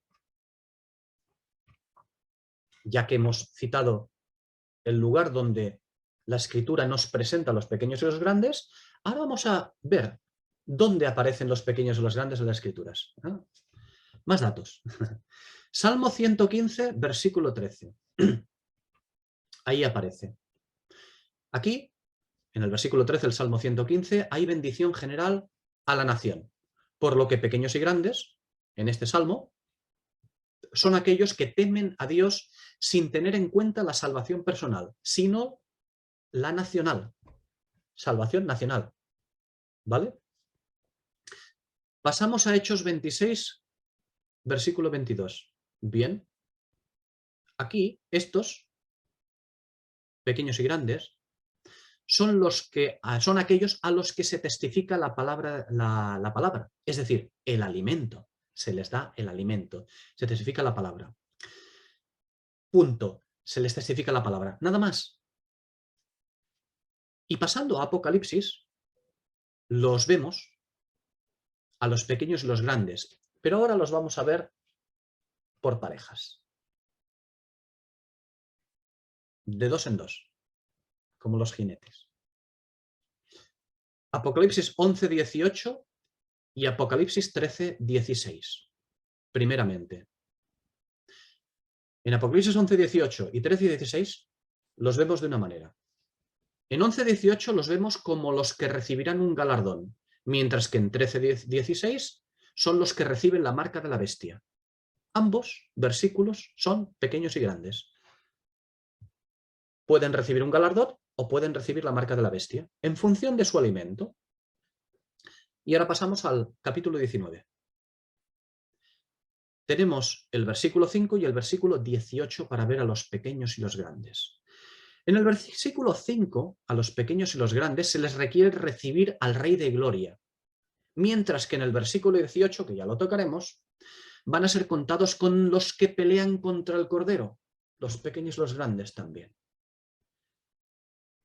Ya que hemos citado el lugar donde la escritura nos presenta a los pequeños y los grandes, ahora vamos a ver dónde aparecen los pequeños y los grandes en las escrituras. Más datos. Salmo 115, versículo 13. Ahí aparece. Aquí, en el versículo 13 del Salmo 115, hay bendición general a la nación, por lo que pequeños y grandes, en este Salmo, son aquellos que temen a Dios sin tener en cuenta la salvación personal, sino la nacional. Salvación nacional. ¿Vale? Pasamos a Hechos 26, versículo 22. Bien. Aquí, estos, pequeños y grandes, son aquellos a los que se testifica la palabra, es decir, el alimento. Se les da el alimento. Se testifica la palabra. Punto. Se les testifica la palabra. Nada más. Y pasando a Apocalipsis, los vemos a los pequeños y los grandes, pero ahora los vamos a ver por parejas. De 2 en 2, como los jinetes. Apocalipsis 11, 18 y Apocalipsis 13, 16. Primeramente. En Apocalipsis 11, 18 y 13 y 16 los vemos de una manera. En 11, 18 los vemos como los que recibirán un galardón, mientras que en 13, 16 son los que reciben la marca de la bestia. Ambos versículos son pequeños y grandes. Pueden recibir un galardón o pueden recibir la marca de la bestia, en función de su alimento. Y ahora pasamos al capítulo 19. Tenemos el versículo 5 y el versículo 18 para ver a los pequeños y los grandes. En el versículo 5, a los pequeños y los grandes se les requiere recibir al Rey de Gloria, mientras que en el versículo 18, que ya lo tocaremos, van a ser contados con los que pelean contra el Cordero, los pequeños y los grandes también.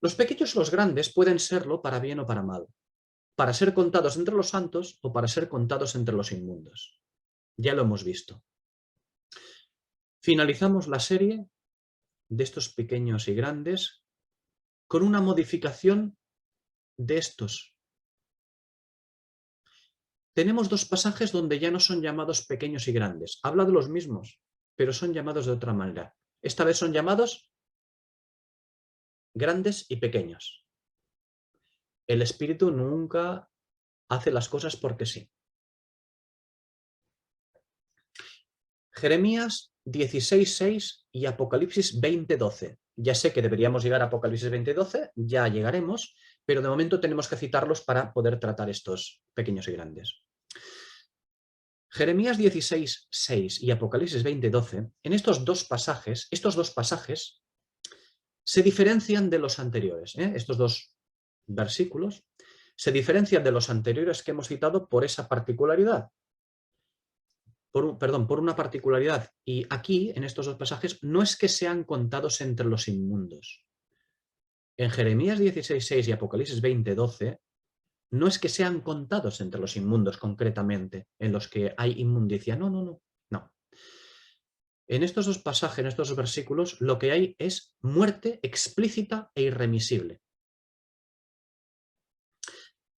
Los pequeños y los grandes pueden serlo para bien o para mal, para ser contados entre los santos o para ser contados entre los inmundos. Ya lo hemos visto. Finalizamos la serie de estos pequeños y grandes con una modificación de estos. Tenemos dos pasajes donde ya no son llamados pequeños y grandes. Habla de los mismos, pero son llamados de otra manera. Esta vez son llamados grandes y pequeños. El Espíritu nunca hace las cosas porque sí. Jeremías 16:6 y Apocalipsis 20:12. Ya sé que deberíamos llegar a Apocalipsis 20:12, ya llegaremos, pero de momento tenemos que citarlos para poder tratar estos pequeños y grandes. Jeremías 16:6 y Apocalipsis 20:12, en estos dos pasajes se diferencian de los anteriores. Estos dos versículos se diferencian de los anteriores que hemos citado por esa particularidad. Por una particularidad. Y aquí, en estos dos pasajes, no es que sean contados entre los inmundos. En Jeremías 16:6 y Apocalipsis 20:12, no es que sean contados entre los inmundos concretamente, en los que hay inmundicia. No, no, no, no. En estos dos pasajes, en estos dos versículos, lo que hay es muerte explícita e irremisible.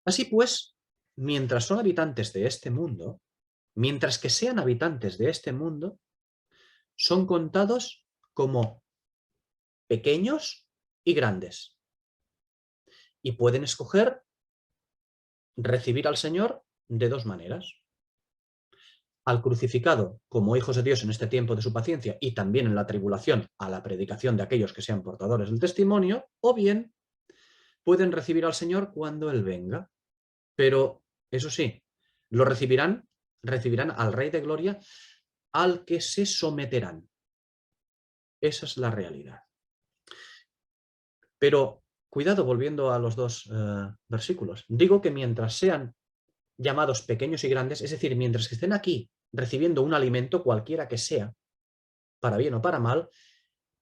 Así pues, mientras son habitantes de este mundo, mientras que sean habitantes de este mundo, son contados como pequeños y grandes. Y pueden escoger recibir al Señor de dos maneras. Al crucificado como hijos de Dios en este tiempo de su paciencia y también en la tribulación a la predicación de aquellos que sean portadores del testimonio, o bien pueden recibir al Señor cuando Él venga. Pero, eso sí, recibirán al Rey de Gloria al que se someterán. Esa es la realidad. Pero, cuidado, volviendo a los dos versículos. Digo que mientras sean llamados pequeños y grandes, es decir, mientras que estén aquí recibiendo un alimento cualquiera que sea, para bien o para mal,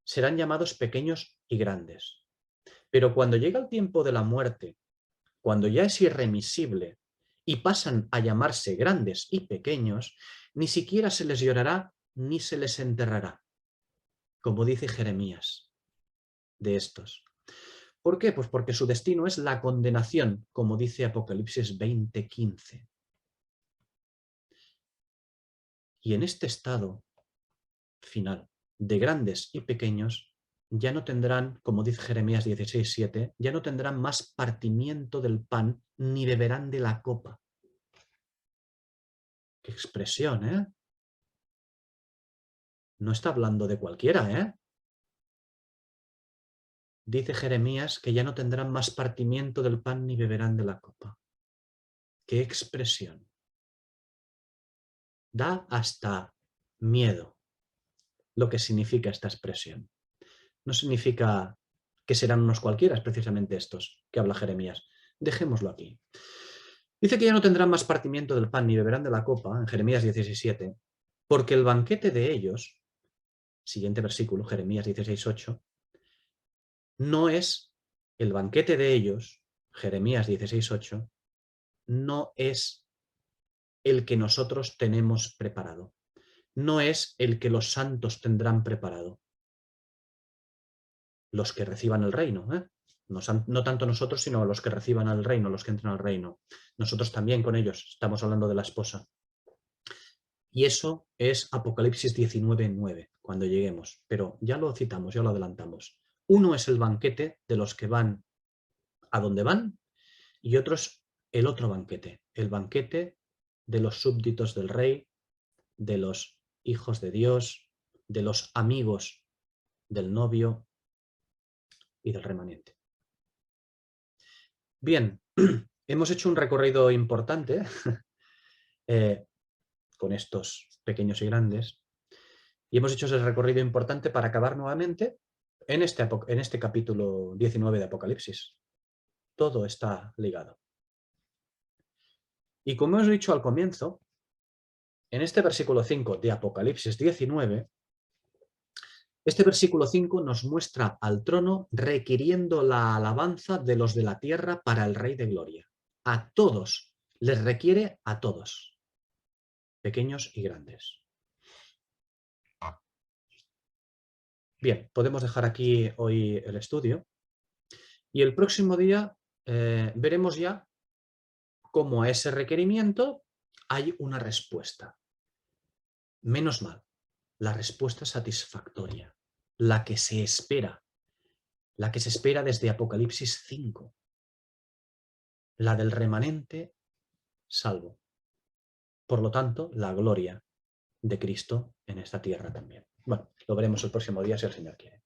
serán llamados pequeños y grandes. Pero cuando llega el tiempo de la muerte, cuando ya es irremisible y pasan a llamarse grandes y pequeños, ni siquiera se les llorará ni se les enterrará, como dice Jeremías de estos. ¿Por qué? Pues porque su destino es la condenación, como dice Apocalipsis 20:15. Y en este estado final de grandes y pequeños, ya no tendrán, como dice Jeremías 16:7, ya no tendrán más partimiento del pan ni beberán de la copa. ¡Qué expresión, eh! No está hablando de cualquiera, ¿eh? Dice Jeremías que ya no tendrán más partimiento del pan ni beberán de la copa. ¡Qué expresión! Da hasta miedo lo que significa esta expresión. No significa que serán unos cualquiera, precisamente estos que habla Jeremías. Dejémoslo aquí. Dice que ya no tendrán más partimiento del pan ni beberán de la copa, en Jeremías 16:7, porque el banquete de ellos, siguiente versículo, Jeremías 16:8, no es el banquete de ellos, Jeremías 16:8, no es el que nosotros tenemos preparado. No es el que los santos tendrán preparado. Los que reciban el reino, ¿eh? No tanto nosotros, sino los que reciban el reino, los que entren al reino. Nosotros también con ellos, estamos hablando de la esposa. Y eso es Apocalipsis 19:9, cuando lleguemos. Pero ya lo citamos, ya lo adelantamos. Uno es el banquete de los que van a donde van y otro es el otro banquete, el banquete de los súbditos del rey, de los hijos de Dios, de los amigos del novio y del remanente. Bien, hemos hecho un recorrido importante con estos pequeños y grandes y hemos hecho ese recorrido importante para acabar nuevamente en este capítulo 19 de Apocalipsis. Todo está ligado. Y como hemos dicho al comienzo, en este versículo 5 de Apocalipsis 19, este versículo 5 nos muestra al trono requiriendo la alabanza de los de la tierra para el Rey de Gloria. A todos, les requiere a todos, pequeños y grandes. Bien, podemos dejar aquí hoy el estudio Y el próximo día veremos ya cómo a ese requerimiento hay una respuesta. Menos mal, la respuesta satisfactoria, la que se espera desde Apocalipsis 5, la del remanente salvo. Por lo tanto, la gloria de Cristo en esta tierra también. Bueno, lo veremos el próximo día si el Señor quiere.